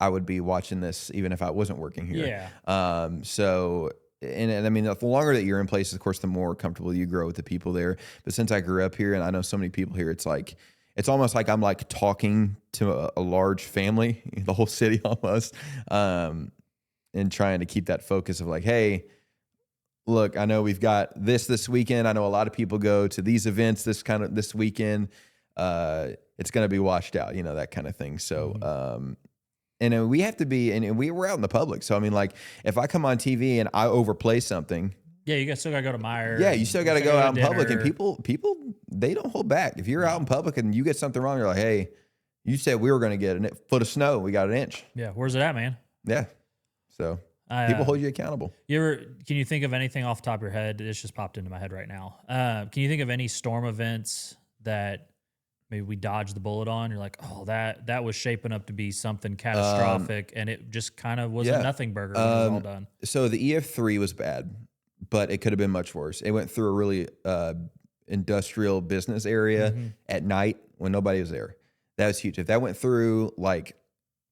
I would be watching this even if I wasn't working here. Yeah. So, and I mean, the longer that you're in places, of course, the more comfortable you grow with the people there. But since I grew up here and I know so many people here, it's almost like I'm like talking to a large family, the whole city almost, and trying to keep that focus of like, hey, look, I know we've got this weekend. I know a lot of people go to these events this weekend. It's going to be washed out, that kind of thing. So, and we have to be, and we're out in the public. So, I mean, like, if I come on TV and I overplay something. Yeah, you still got to go to Meyer. Yeah, you still got to go out in public. And people, they don't hold back. If you're out in public and you get something wrong, you're like, hey, you said we were going to get a foot of snow. We got an inch. Yeah, where's it at, man? Yeah. So, people hold you accountable. Can you think of anything off the top of your head? It's just popped into my head right now. Can you think of any storm events that maybe we dodged the bullet on? You're like, oh, that was shaping up to be something catastrophic, and it just kind of was a nothing burger when it was all done. So the EF3 was bad, but it could have been much worse. It went through a really industrial business area at night when nobody was there. That was huge. If that went through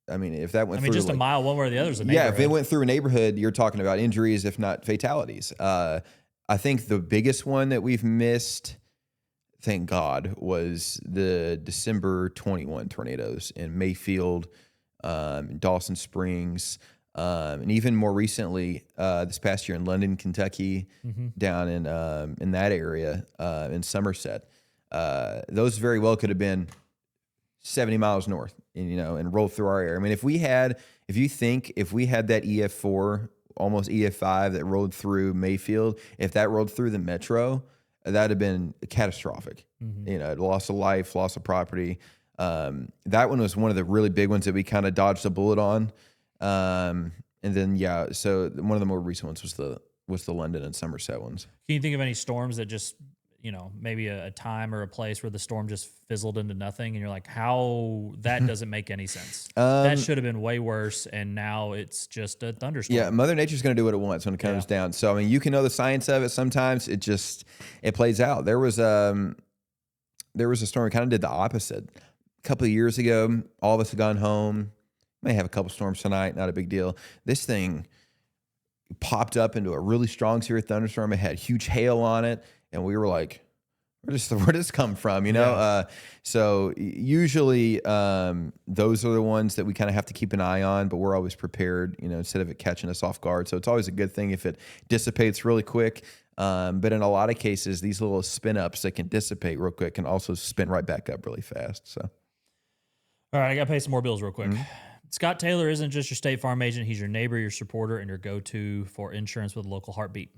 just a mile one way or the other is a neighborhood. Yeah, if it went through a neighborhood, you're talking about injuries, if not fatalities. I think the biggest one that we've missed, thank God, was the December 21 tornadoes in Mayfield, Dawson Springs, and even more recently, this past year in London, Kentucky, down in that area, in Somerset. Those very well could have been 70 miles north, and rolled through our area. I mean, if we had that EF4, almost EF5 that rolled through Mayfield, if that rolled through the metro, that'd have been catastrophic. Loss of life, loss of property. That one was one of the really big ones that we kind of dodged a bullet on. And then, so one of the more recent ones was the London and Somerset ones. Can you think of any storms that just, maybe a time or a place where the storm just fizzled into nothing, and you're like, how that doesn't make any sense? That should have been way worse, and now it's just a thunderstorm. Yeah, Mother Nature's going to do what it wants when it comes down. So, I mean, you can know the science of it. Sometimes it plays out. There was a storm that kind of did the opposite. A couple of years ago, all of us had gone home. May have a couple storms tonight, not a big deal. This thing popped up into a really strong severe thunderstorm. It had huge hail on it. And we were like, where does this come from? So usually those are the ones that we kind of have to keep an eye on, but we're always prepared, instead of it catching us off guard. So it's always a good thing if it dissipates really quick. But in a lot of cases, these little spin ups that can dissipate real quick can also spin right back up really fast. So, all right, I got to pay some more bills real quick. Scott Taylor isn't just your State Farm agent. He's your neighbor, your supporter, and your go-to for insurance with a local heartbeat.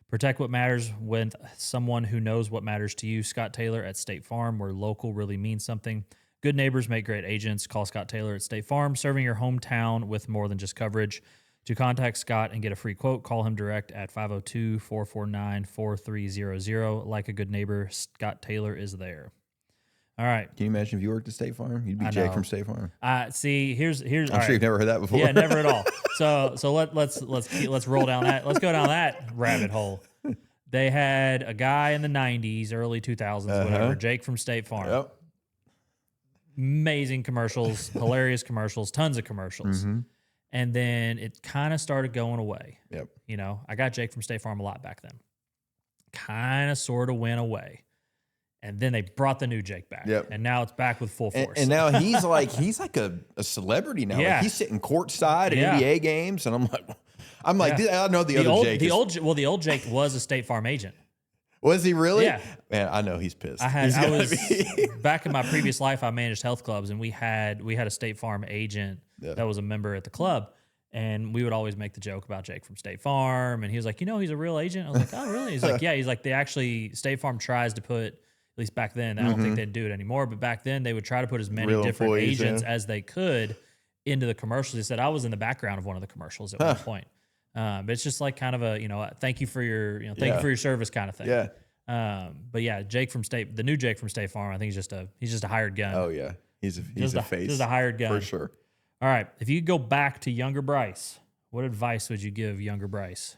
Protect what matters with someone who knows what matters to you. Scott Taylor at State Farm, where local really means something. Good neighbors make great agents. Call Scott Taylor at State Farm, serving your hometown with more than just coverage. To contact Scott and get a free quote, call him direct at 502-449-4300. Like a good neighbor, Scott Taylor is there. All right. Can you imagine if you worked at State Farm? You'd be Jake from State Farm. See, here's. I'm sure you've never heard that before. Yeah, never at all. So let's roll down that. Let's go down that rabbit hole. They had a guy in the 90s, early 2000s, whatever, Jake from State Farm. Yep. Amazing commercials, hilarious commercials, tons of commercials. And then it kind of started going away. Yep. I got Jake from State Farm a lot back then. Kind of sort of went away. And then they brought the new Jake back. Yep. And now it's back with full force. And now he's like a celebrity now. Yeah. Like he's sitting courtside at NBA games, and I'm like, I know the other Jake. The old Jake was a State Farm agent. Was he really? Yeah. Man, I know he's pissed. Back in my previous life, I managed health clubs, and we had a State Farm agent that was a member at the club. And we would always make the joke about Jake from State Farm. And he was like, he's a real agent? I was like, oh, really? He's like, yeah. He's like, State Farm tries to put, at least back then, I don't think they'd do it anymore, but back then they would try to put as many Real different employees, agents as they could into the commercials. He said, I was in the background of one of the commercials at one point. But it's just like kind of a, thank you for your, thank you for your service kind of thing. Yeah. But yeah, the new Jake from State Farm, I think he's just a hired gun. Oh yeah. He's a face. Just a hired gun. For sure. All right. If you go back to younger Bryce, what advice would you give younger Bryce?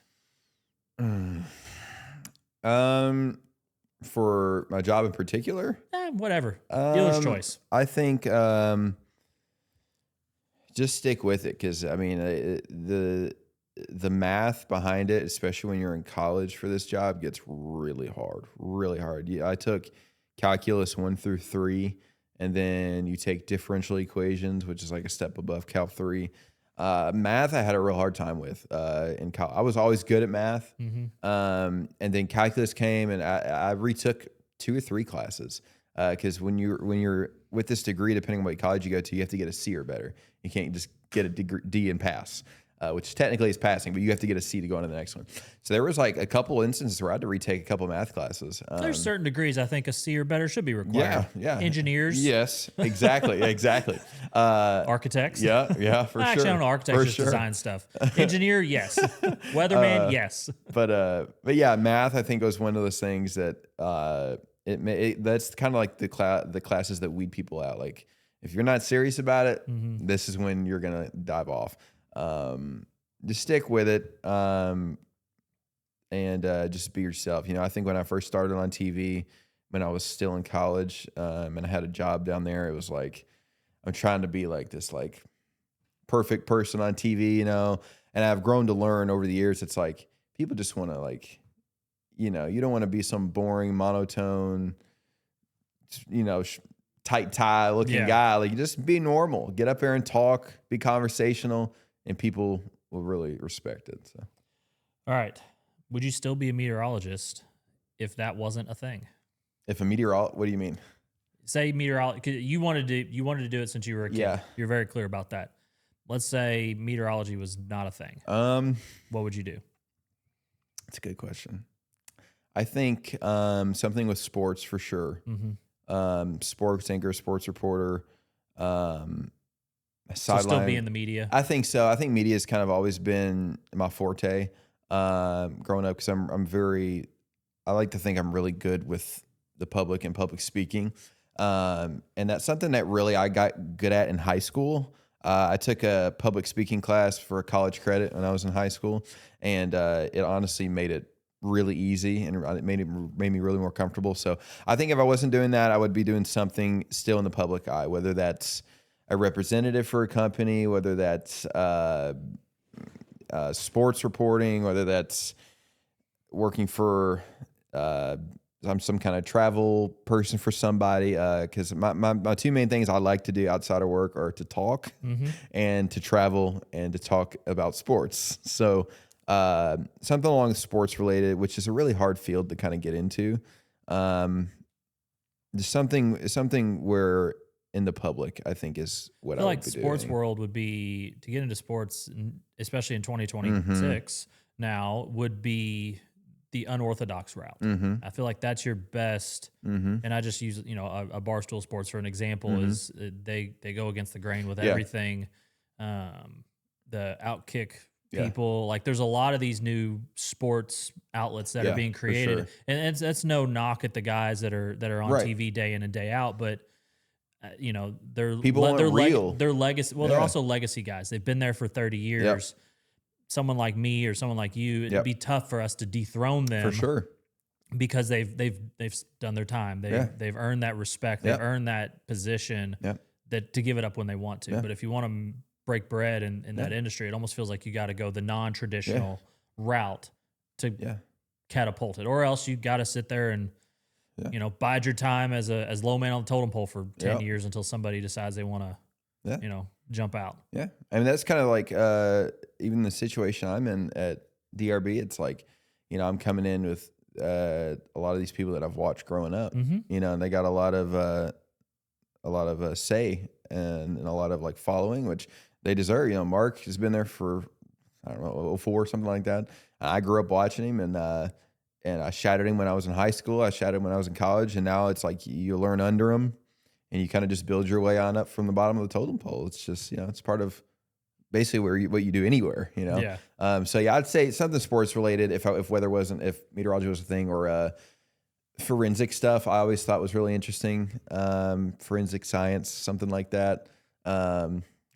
For my job in particular? Whatever. Dealer's choice. I think just stick with it, because the math behind it, especially when you're in college for this job, gets really hard. Really hard. Yeah, I took calculus 1 through 3, and then you take differential equations, which is like a step above Cal 3. Math I had a real hard time with in college. I was always good at math. And then calculus came, and I retook 2 or 3 classes because when you're with this degree, depending on what college you go to, you have to get a C or better. You can't just get a D and pass, which technically is passing, but you have to get a C to go on to the next one. So there was like a couple instances where I had to retake a couple math classes. There's certain degrees I think a C or better should be required. Yeah. Engineers. Yes, exactly. Architects. Yeah, for sure. Actually, I don't know. Architects just design stuff. Engineer, yes. Weatherman, yes. But yeah, math I think was one of those things that that's kind of like the classes that weed people out. Like if you're not serious about it, this is when you're gonna dive off. Just stick with it, and just be yourself. I think when I first started on TV, when I was still in college, and I had a job down there, it was like I'm trying to be like this like perfect person on TV, and I've grown to learn over the years. It's like people just want to like, you don't want to be some boring monotone, tight tie looking guy. Like, you just be normal, get up there and talk, be conversational, and people will really respect it. So, all right, would you still be a meteorologist if that wasn't a thing? If a meteorologist, what do you mean? Say meteorology. You wanted to do it since you were a kid. Yeah, you're very clear about that. Let's say meteorology was not a thing. What would you do? That's a good question. I think something with sports for sure. Sports anchor, sports reporter. So still be in the media. I think so. I think media has kind of always been my forte growing up, because I like to think I'm really good with the public and public speaking. And that's something that really I got good at in high school. I took a public speaking class for a college credit when I was in high school, and it honestly made it really easy, and it made me really more comfortable. So I think if I wasn't doing that, I would be doing something still in the public eye, whether that's a representative for a company, whether that's sports reporting, whether that's working for I'm some kind of travel person for somebody. Because my two main things I like to do outside of work are to talk and to travel and to talk about sports. So something along sports related, which is a really hard field to kind of get into. Something where in the public, I think is what I feel would like be sports doing. world would be to get into sports, especially in 2026 now, would be the unorthodox route. I feel like that's your best. And I just use, a Barstool Sports for an example is they go against the grain with everything. The outkick people, like there's a lot of these new sports outlets that are being created, sure. and that's no knock at the guys that are on Right. TV day in and day out, but they're People real. They're legacy. Well, they're also legacy guys. They've been there for 30 years. Someone like me or someone like you, it'd be tough for us to dethrone them For sure. because they've done their time. They've earned that respect. They've earned that position that to give it up when they want to. But if you want to break bread in that industry, it almost feels like you got to go the non-traditional route to catapult it, or else you got to sit there and bide your time as low man on the totem pole for 10 years until somebody decides they want to, jump out. Yeah. I mean, that's kind of like even the situation I'm in at DRB. It's like, I'm coming in with a lot of these people that I've watched growing up, and they got a lot of say and a lot of like following, which they deserve. Mark has been there for, I don't know, 04, something like that. I grew up watching him, and I shadowed him when I was in high school. I shadowed him when I was in college, and now it's like you learn under him, and you kind of just build your way on up from the bottom of the totem pole. It's just, it's part of basically what you do anywhere, Yeah. So I'd say something sports related. If meteorology was a thing, or forensic stuff, I always thought was really interesting. Forensic science, something like that.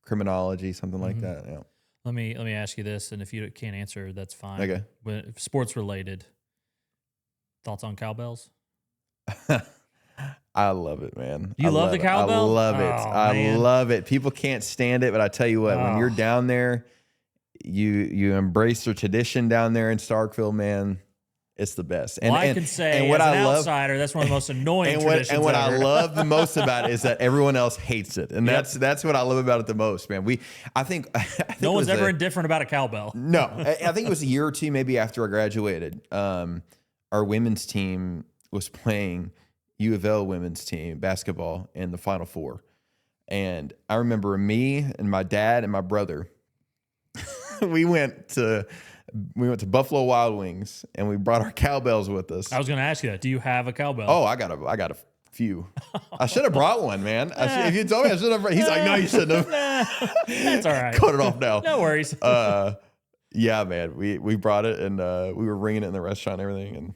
Criminology, something like that. Yeah. Let me ask you this, and if you can't answer, that's fine. Okay. If sports related, thoughts on cowbells? I love it, man. You love the cowbell? I love it. Oh, I man. love it. People can't stand it, but I tell you what, when you're down there, you embrace the tradition down there in Starkville, man. It's the best. And I can say, as an outsider, that's one of the most annoying traditions And what ever. I love the most about it is that everyone else hates it, and that's what I love about it the most, man. I think no one's ever indifferent about a cowbell. No, I think it was a year or two maybe after I graduated. Our women's team was playing U of L women's team basketball in the Final Four, and I remember me and my dad and my brother. we went to Buffalo Wild Wings, and we brought our cowbells with us. I was going to ask you that. Do you have a cowbell? Oh, I got a few. I should have brought one, man. If you told me, I should have. He's like, no, you shouldn't have. That's all right. Cut it off now. No worries. Yeah, man. We brought it, and we were ringing it in the restaurant and everything. And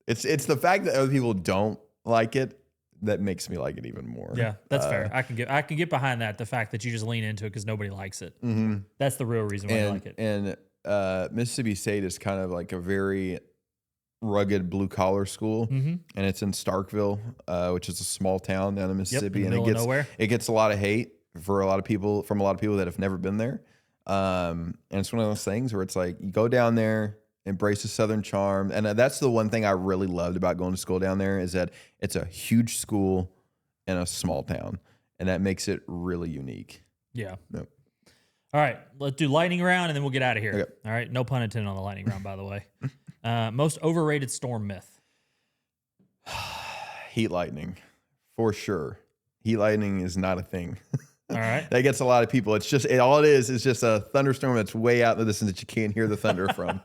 it's the fact that other people don't like it that makes me like it even more. Yeah, that's fair. I can get behind that. The fact that you just lean into it because nobody likes it. That's the real reason why I like it. And Mississippi State is kind of like a very rugged blue collar school, and it's in Starkville, which is a small town down in Mississippi, in the and middle of nowhere. It gets a lot of hate from a lot of people that have never been there. And it's one of those things where it's like you go down there, embrace the Southern charm, and that's the one thing I really loved about going to school down there is that it's a huge school in a small town, and that makes it really unique. Yeah. Yep. All right, let's do lightning round, and then we'll get out of here. Okay. All right, no pun intended on the lightning round, by the way. Most overrated storm myth. Heat lightning, for sure. Heat lightning is not a thing. All right. That gets a lot of people. It's just all it is just a thunderstorm that's way out in the distance that you can't hear the thunder from.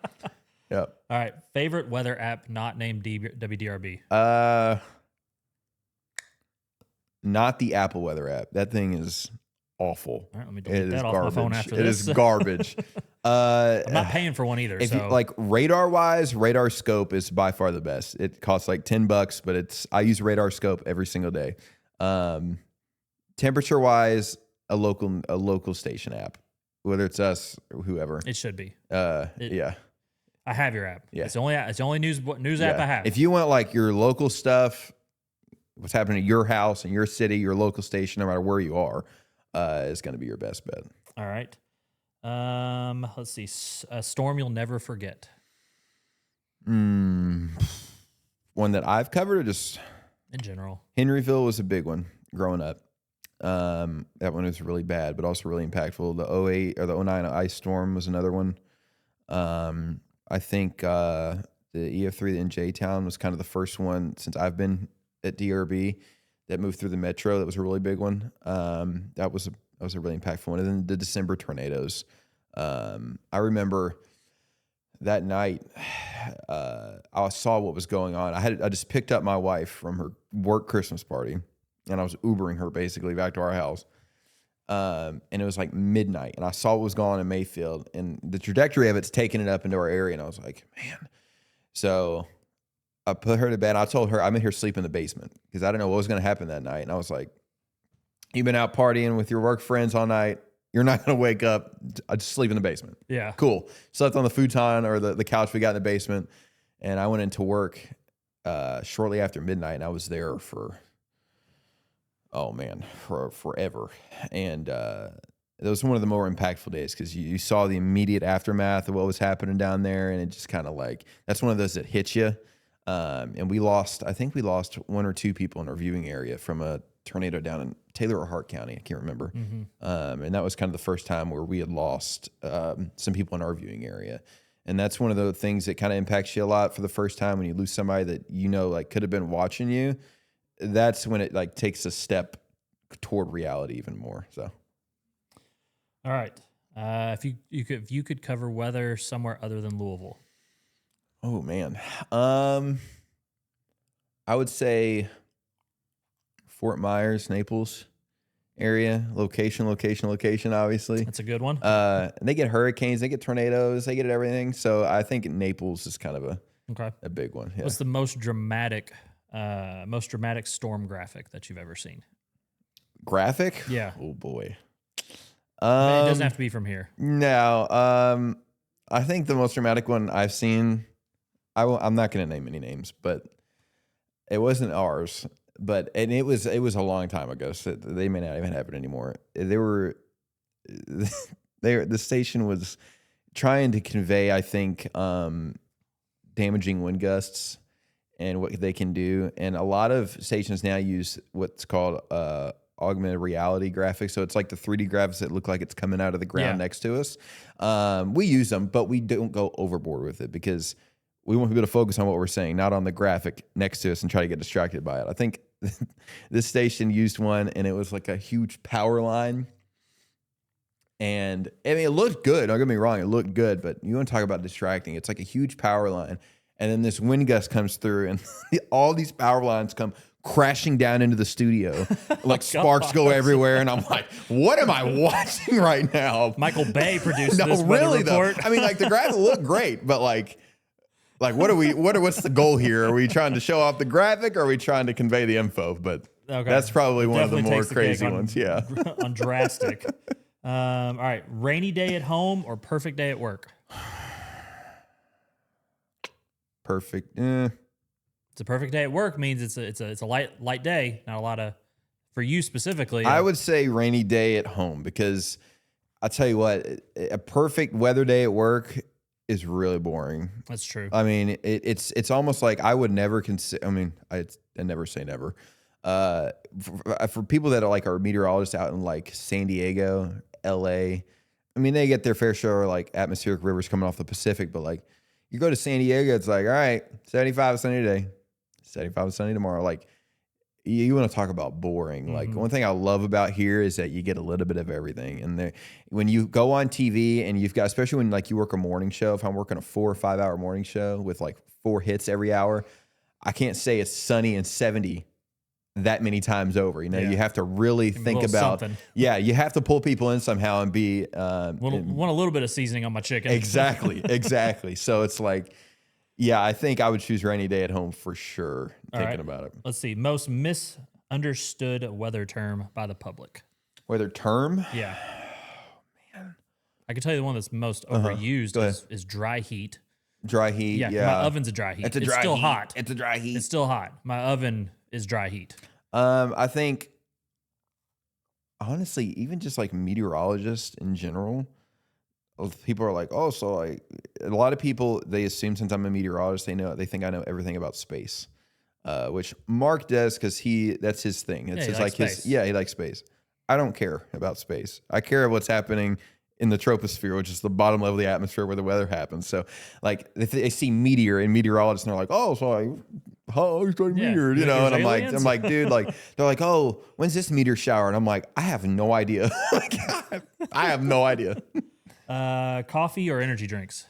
Yep. All right. Favorite weather app not named WDRB. Not the Apple Weather app. That thing is awful. All right, let me delete that off my phone after this. this. It is garbage. I'm not paying for one either. If so you, like radar wise, Radar Scope is by far the best. It costs like $10, but I use Radar Scope every single day. Temperature wise, a local station app, whether it's us or whoever. it should be. Yeah. I have your app. Yeah. It's the only news app I have. If you want like your local stuff, what's happening at your house, in your city, your local station, no matter where you are, is going to be your best bet. All right. Let's see. A storm you'll never forget. one that I've covered, or just in general? Henryville was a big one growing up. That one was really bad, but also really impactful. The '08 or the '09 ice storm was another one. I think the EF3 in J-Town was kind of the first one since I've been at DRB that moved through the metro. That was a really big one. That was a really impactful one. And then the December tornadoes. I remember that night, I saw what was going on. I just picked up my wife from her work Christmas party, and I was Ubering her basically back to our house. And it was like midnight, and I saw what was going on in Mayfield, and the trajectory of it's taking it up into our area. And I was like, man. So I put her to bed. I told her I'm in here sleep in the basement because I didn't know what was going to happen that night. And I was like, you've been out partying with your work friends all night. You're not going to wake up. I just sleep in the basement. Yeah. Cool. Slept on the futon or the couch we got in the basement. And I went into work shortly after midnight, and I was there for forever. And it was one of the more impactful days because you saw the immediate aftermath of what was happening down there. And it just kind of like, that's one of those that hits you. And I think we lost one or two people in our viewing area from a tornado down in Taylor or Hart County. I can't remember. And that was kind of the first time where we had lost some people in our viewing area. And that's one of the things that kind of impacts you a lot for the first time when you lose somebody that, like could have been watching you. That's when it like takes a step toward reality even more. So. All right. If you could cover weather somewhere other than Louisville. Oh man. I would say Fort Myers, Naples area. Location, obviously. That's a good one. And they get hurricanes, they get tornadoes, they get everything. So I think Naples is kind of a big one. Yeah. What's the most dramatic storm graphic that you've ever seen? Graphic? Yeah. Oh boy. It doesn't have to be from here. No. I think the most dramatic one I've seen, I'm not going to name any names, but it wasn't ours. And it was a long time ago, so they may not even have it anymore. The station was trying to convey, I think, damaging wind gusts and what they can do. And a lot of stations now use what's called augmented reality graphics. So it's like the 3D graphics that look like it's coming out of the ground next to us. We use them, but we don't go overboard with it because we want people to focus on what we're saying, not on the graphic next to us and try to get distracted by it. I think this station used one, and it was like a huge power line. And I mean, it looked good. Don't get me wrong, it looked good, but you want to talk about distracting. It's like a huge power line. And then this wind gust comes through, and all these power lines come crashing down into the studio. Like sparks go everywhere, and I'm like, what am I watching right now? Michael Bay produced this really report. Though. I mean, like the graphic looked great, but like what's the goal here? Are we trying to show off the graphic, or are we trying to convey the info? But that's probably one of the more crazy ones. Yeah. On drastic. All right. Rainy day at home or perfect day at work? Perfect. It's a perfect day at work means it's a light day, not a lot of for you specifically. I would say rainy day at home because I'll tell you what, a perfect weather day at work is really boring. That's true. I mean, it's almost like I would never consider. I mean, I never say never. For people that are meteorologists out in like San Diego, LA, I mean, they get their fair share of like atmospheric rivers coming off the Pacific, but like you go to San Diego, it's like, all right, 75 sunny today, 75 sunny tomorrow. Like you want to talk about boring. Mm-hmm. Like one thing I love about here is that you get a little bit of everything. And when you go on TV and you've got, especially when like you work a morning show, if I'm working a 4 or 5 hour morning show with like 4 hits every hour, I can't say it's sunny and 70 that many times over. You know, you have to really think about, you have to pull people in somehow and be, want a little bit of seasoning on my chicken. Exactly. So it's like, I think I would choose rainy day at home for sure. Thinking about it. Let's see. Most misunderstood weather term by the public. Weather term? Yeah. Oh, man. I can tell you the one that's most overused is dry heat. Dry heat. Yeah. My oven's a dry heat. It's still hot. It's a dry heat. It's still hot. My oven is dry heat. I think, honestly, even just like meteorologists in general, people are like, oh, so like a lot of people, they assume since I'm a meteorologist, they think I know everything about space. which Mark does because that's his thing. It's just like space. he likes space. I don't care about space. I care what's happening in the troposphere, which is the bottom level of the atmosphere where the weather happens. So, like, if they see meteor and meteorologists, and they're like, "Oh, so it's a meteor," you know, and I'm like, dude, like, they're like, "Oh, when's this meteor shower?" And I'm like, I have no idea. Like, I have no idea. Coffee or energy drinks?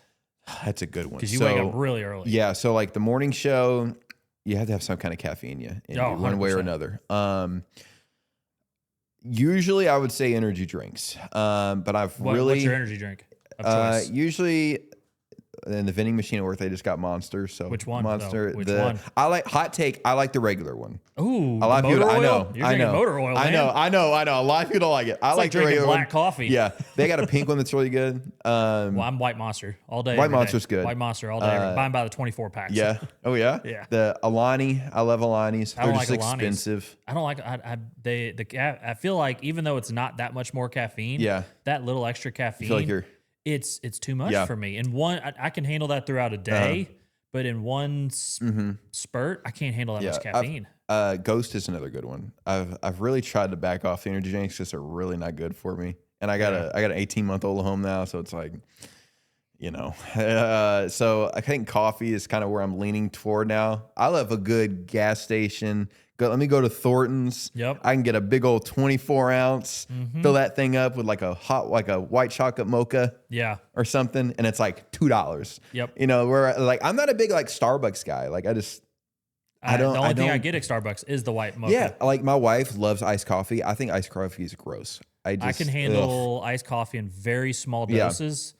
That's a good one. Because you wake up really early. Yeah, so like the morning show, you have to have some kind of caffeine in you, one way or another. Usually, I would say energy drinks, but what's your energy drink of choice? Usually, in the vending machine at work, they just got Monster. So which one? Monster. Which one? I like hot take. I like the regular one. Ooh, a lot of people. Oil? I know. Motor oil. Man. I know. A lot of people don't like it. I like the regular black coffee. Yeah, they got a pink one that's really good. Well, I'm White Monster all day. White Monster's good. White Monster all day. Buy them by the 24 packs. Yeah. Oh yeah. Yeah. The Alani. I love Alanis. They're just Alani's expensive. I don't like. I feel like even though it's not that much more caffeine. Yeah. That little extra caffeine. I feel like you're. It's too much for me. And I can handle that throughout a day, but in one spurt, I can't handle that much caffeine. Ghost is another good one. I've really tried to back off the energy drinks because they're really not good for me. And I got an 18-month-old at home now, so it's like, you know. So I think coffee is kind of where I'm leaning toward now. I love a good gas station. Let me go to Thornton's. Yep. I can get a big old 24 ounce, fill that thing up with like a white chocolate mocha. Yeah. Or something. And it's like $2. Yep. You know, where like, I'm not a big like Starbucks guy. Like I don't. The only thing I get at Starbucks is the white mocha. Yeah. Like my wife loves iced coffee. I think iced coffee is gross. I can handle iced coffee in very small doses.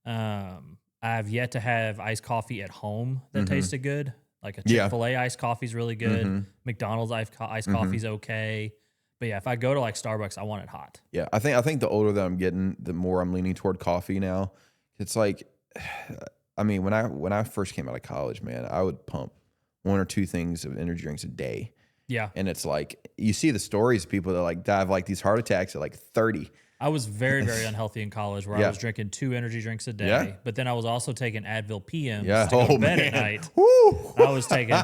I've yet to have iced coffee at home that tasted good. Like a Chick-fil-A iced coffee is really good. McDonald's iced coffee is okay. But yeah, if I go to like Starbucks, I want it hot. Yeah, I think the older that I'm getting, the more I'm leaning toward coffee now. It's like, I mean, when I first came out of college, man, I would pump 1 or 2 things of energy drinks a day. Yeah. And it's like, you see the stories of people that like die of like these heart attacks at like 30. I was very, very unhealthy in college where I was drinking 2 energy drinks a day, but then I was also taking Advil PMs to go to bed at night. Woo. I was taking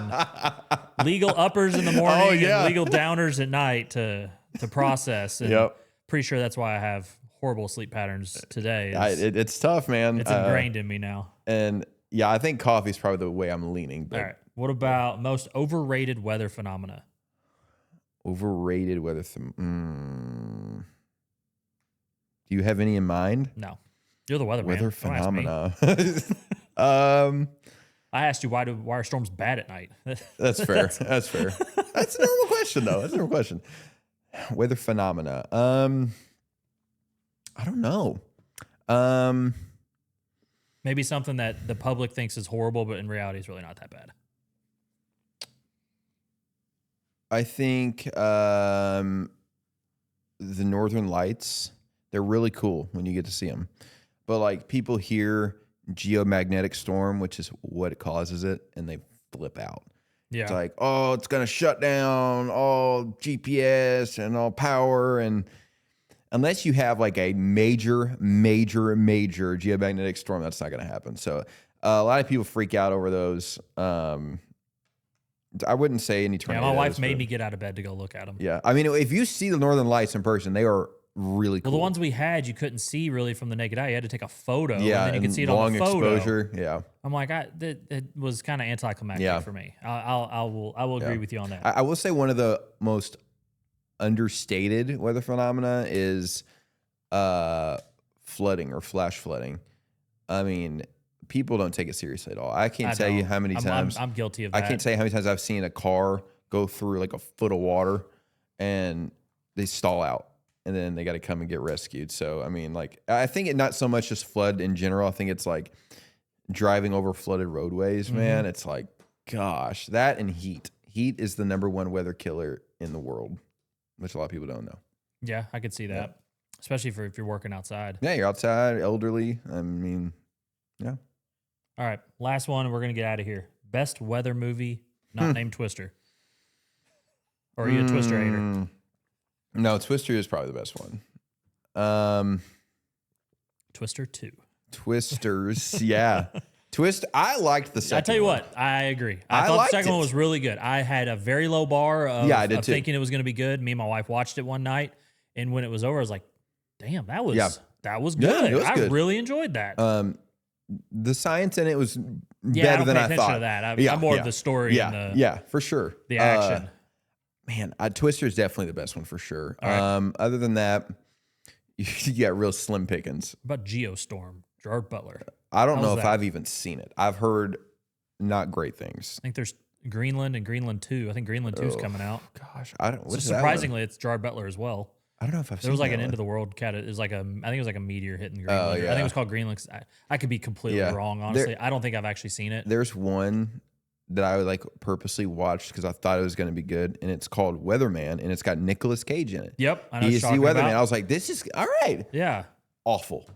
legal uppers in the morning and legal downers at night to process. And pretty sure that's why I have horrible sleep patterns today. It's tough, man. It's ingrained in me now. And yeah, I think coffee is probably the way I'm leaning. But all right. What about most overrated weather phenomena? Overrated weather Do you have any in mind? No. You're the weather phenomena. I asked you why are storms bad at night? That's fair. That's fair. That's a normal question, though. That's a normal question. Weather phenomena. I don't know. Maybe something that the public thinks is horrible, but in reality is really not that bad. I think the Northern Lights. They're really cool when you get to see them. But like people hear geomagnetic storm, which is what it causes it, and they flip out. Yeah. It's like, oh, it's going to shut down all GPS and all power. And unless you have like a major geomagnetic storm, that's not going to happen. So a lot of people freak out over those. I wouldn't say any tornadoes. Yeah, my wife made me get out of bed to go look at them. Yeah. I mean, if you see the Northern Lights in person, they are really cool. Well, the ones we had, you couldn't see really from the naked eye. You had to take a photo, yeah, and then you could see it on the photo. Exposure, yeah. I'm like, it was kind of anticlimactic for me. I will agree with you on that. I will say one of the most understated weather phenomena is flooding or flash flooding. I mean, people don't take it seriously at all. I can't tell you how many times I'm guilty of that. I can't tell you how many times I've seen a car go through like a foot of water and they stall out and then they got to come and get rescued. So, I mean, like, I think it not so much just flood in general. I think it's like driving over flooded roadways, man. It's like, gosh, that and heat. Heat is the #1 weather killer in the world, which a lot of people don't know. Yeah, I could see that, yeah. Especially if you're working outside. Yeah, you're outside, elderly. I mean, yeah. All right, last one. We're going to get out of here. Best weather movie not named Twister. Or are you a Twister hater? No, Twister is probably the best one. Twister 2. Twisters, yeah. Twist. I liked the second. I tell you one. what, I agree. I thought the liked second one it. was really good. I had a very low bar of, Yeah, I did of too. thinking it was going to be good. Me and my wife watched it one night, and when it was over, I was like, "Damn, that was good. it was I good. really enjoyed that." The science in it was I better don't than pay I attention thought. to that. I'm more of the story and for sure. the action. Man, Twister is definitely the best one for sure. All right. Other than that, you got real slim pickings. What about Geostorm, Gerard Butler. I don't How know was if that? I've even seen it. I've heard not great things. I think there's Greenland and Greenland 2. I think Greenland 2 is coming out. Gosh, I don't. So What's that one? surprisingly, it's Gerard Butler as well. I don't know if I've There seen was like that an end one. of the world cat. It was like I think it was like a meteor hitting Greenland. I think yeah. it was called Greenland. I could be completely Yeah. wrong, honestly. I don't think I've actually seen it. There's one that I like purposely watched because I thought it was going to be good, and it's called Weatherman, and it's got Nicolas Cage in it. Yep, I know what He's you're the talking Weatherman. about. I was like, this is all right. Yeah, Awful.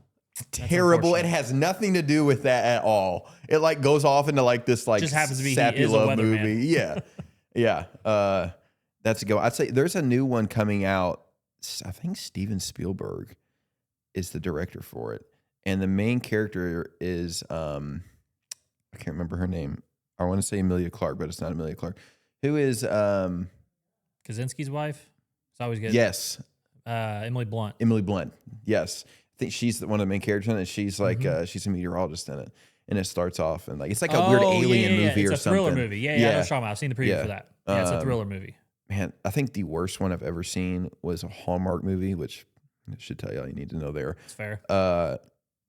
Terrible. It unfortunate. has nothing to do with that at all. It like goes off into like this like Just happens to be he sappy is a love weatherman. movie. Yeah. Yeah. That's a go. I'd say there's a new one coming out. I think Steven Spielberg is the director for it. And the main character is I can't remember her name. I want to say Emilia Clarke, but it's not Emilia Clarke. Who is Kaczynski's wife. It's always good. yes. Emily Blunt. Emily Blunt. Yes. I think she's one of the main characters in it. She's like she's a meteorologist in it. And it starts off and like it's like a weird alien movie or it's a something. thriller movie. Yeah, I know what you're talking about. I've seen the preview for that. Yeah, it's a thriller movie. Man, I think the worst one I've ever seen was a Hallmark movie, which I should tell you all you need to know there. It's fair.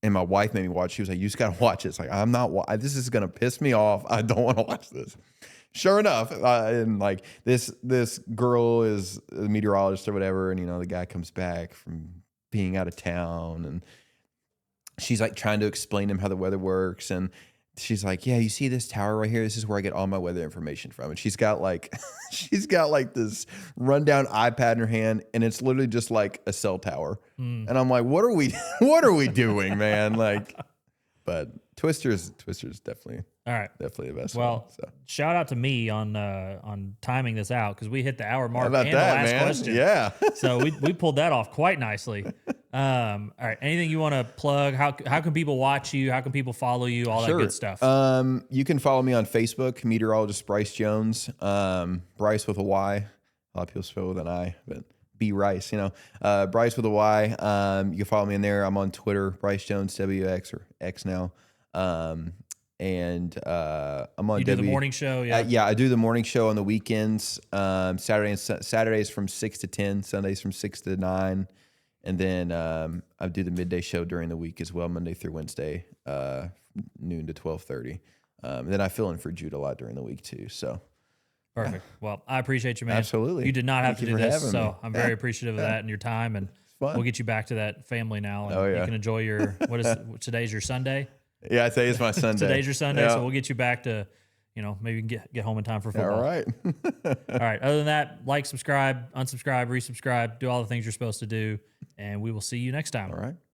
And my wife made me watch. She was like, "You just got to watch it." It's like I'm not. This is gonna piss me off. I don't want to watch this. Sure enough, and like this girl is a meteorologist or whatever, and the guy comes back from being out of town, and she's like trying to explain to him how the weather works, and she's like, "Yeah, you see this tower right here? This is where I get all my weather information from." And she's got like this rundown iPad in her hand, and it's literally just like a cell tower. And I'm like, "What are we doing, man?" Like, but Twister's definitely All right. the best. Well, one, so. shout out to me on timing this out because we hit the hour mark How about and that, the last man? question. Yeah. So we pulled that off quite nicely. All right. Anything you want to plug? How can people watch you? How can people follow you? All that good stuff. You can follow me on Facebook, meteorologist Bryce Jones. Bryce with a Y. A lot of people spell with an I, but B Rice, Bryce with a Y. You can follow me in there. I'm on Twitter, Bryce Jones WX or X now. And I'm on. You do the morning show, yeah. Yeah, I do the morning show on the weekends. Saturdays from 6 to 10, Sundays from 6 to 9. And then I do the midday show during the week as well, Monday through Wednesday, noon to 12:30. Then I fill in for Jude a lot during the week too. So Perfect. Well, I appreciate you, man. Absolutely. You did not have Thank to you do for this, having so me. I'm very appreciative of that and your time. And fun. we'll get you back to that family now. And Oh, yeah. you can enjoy your today's your Sunday. yeah, I say it's my Sunday. Today's your Sunday, Yeah. so we'll get you back to, maybe get home in time for football. All right. All right. Other than that, like, subscribe, unsubscribe, resubscribe, do all the things you're supposed to do, and we will see you next time. All right.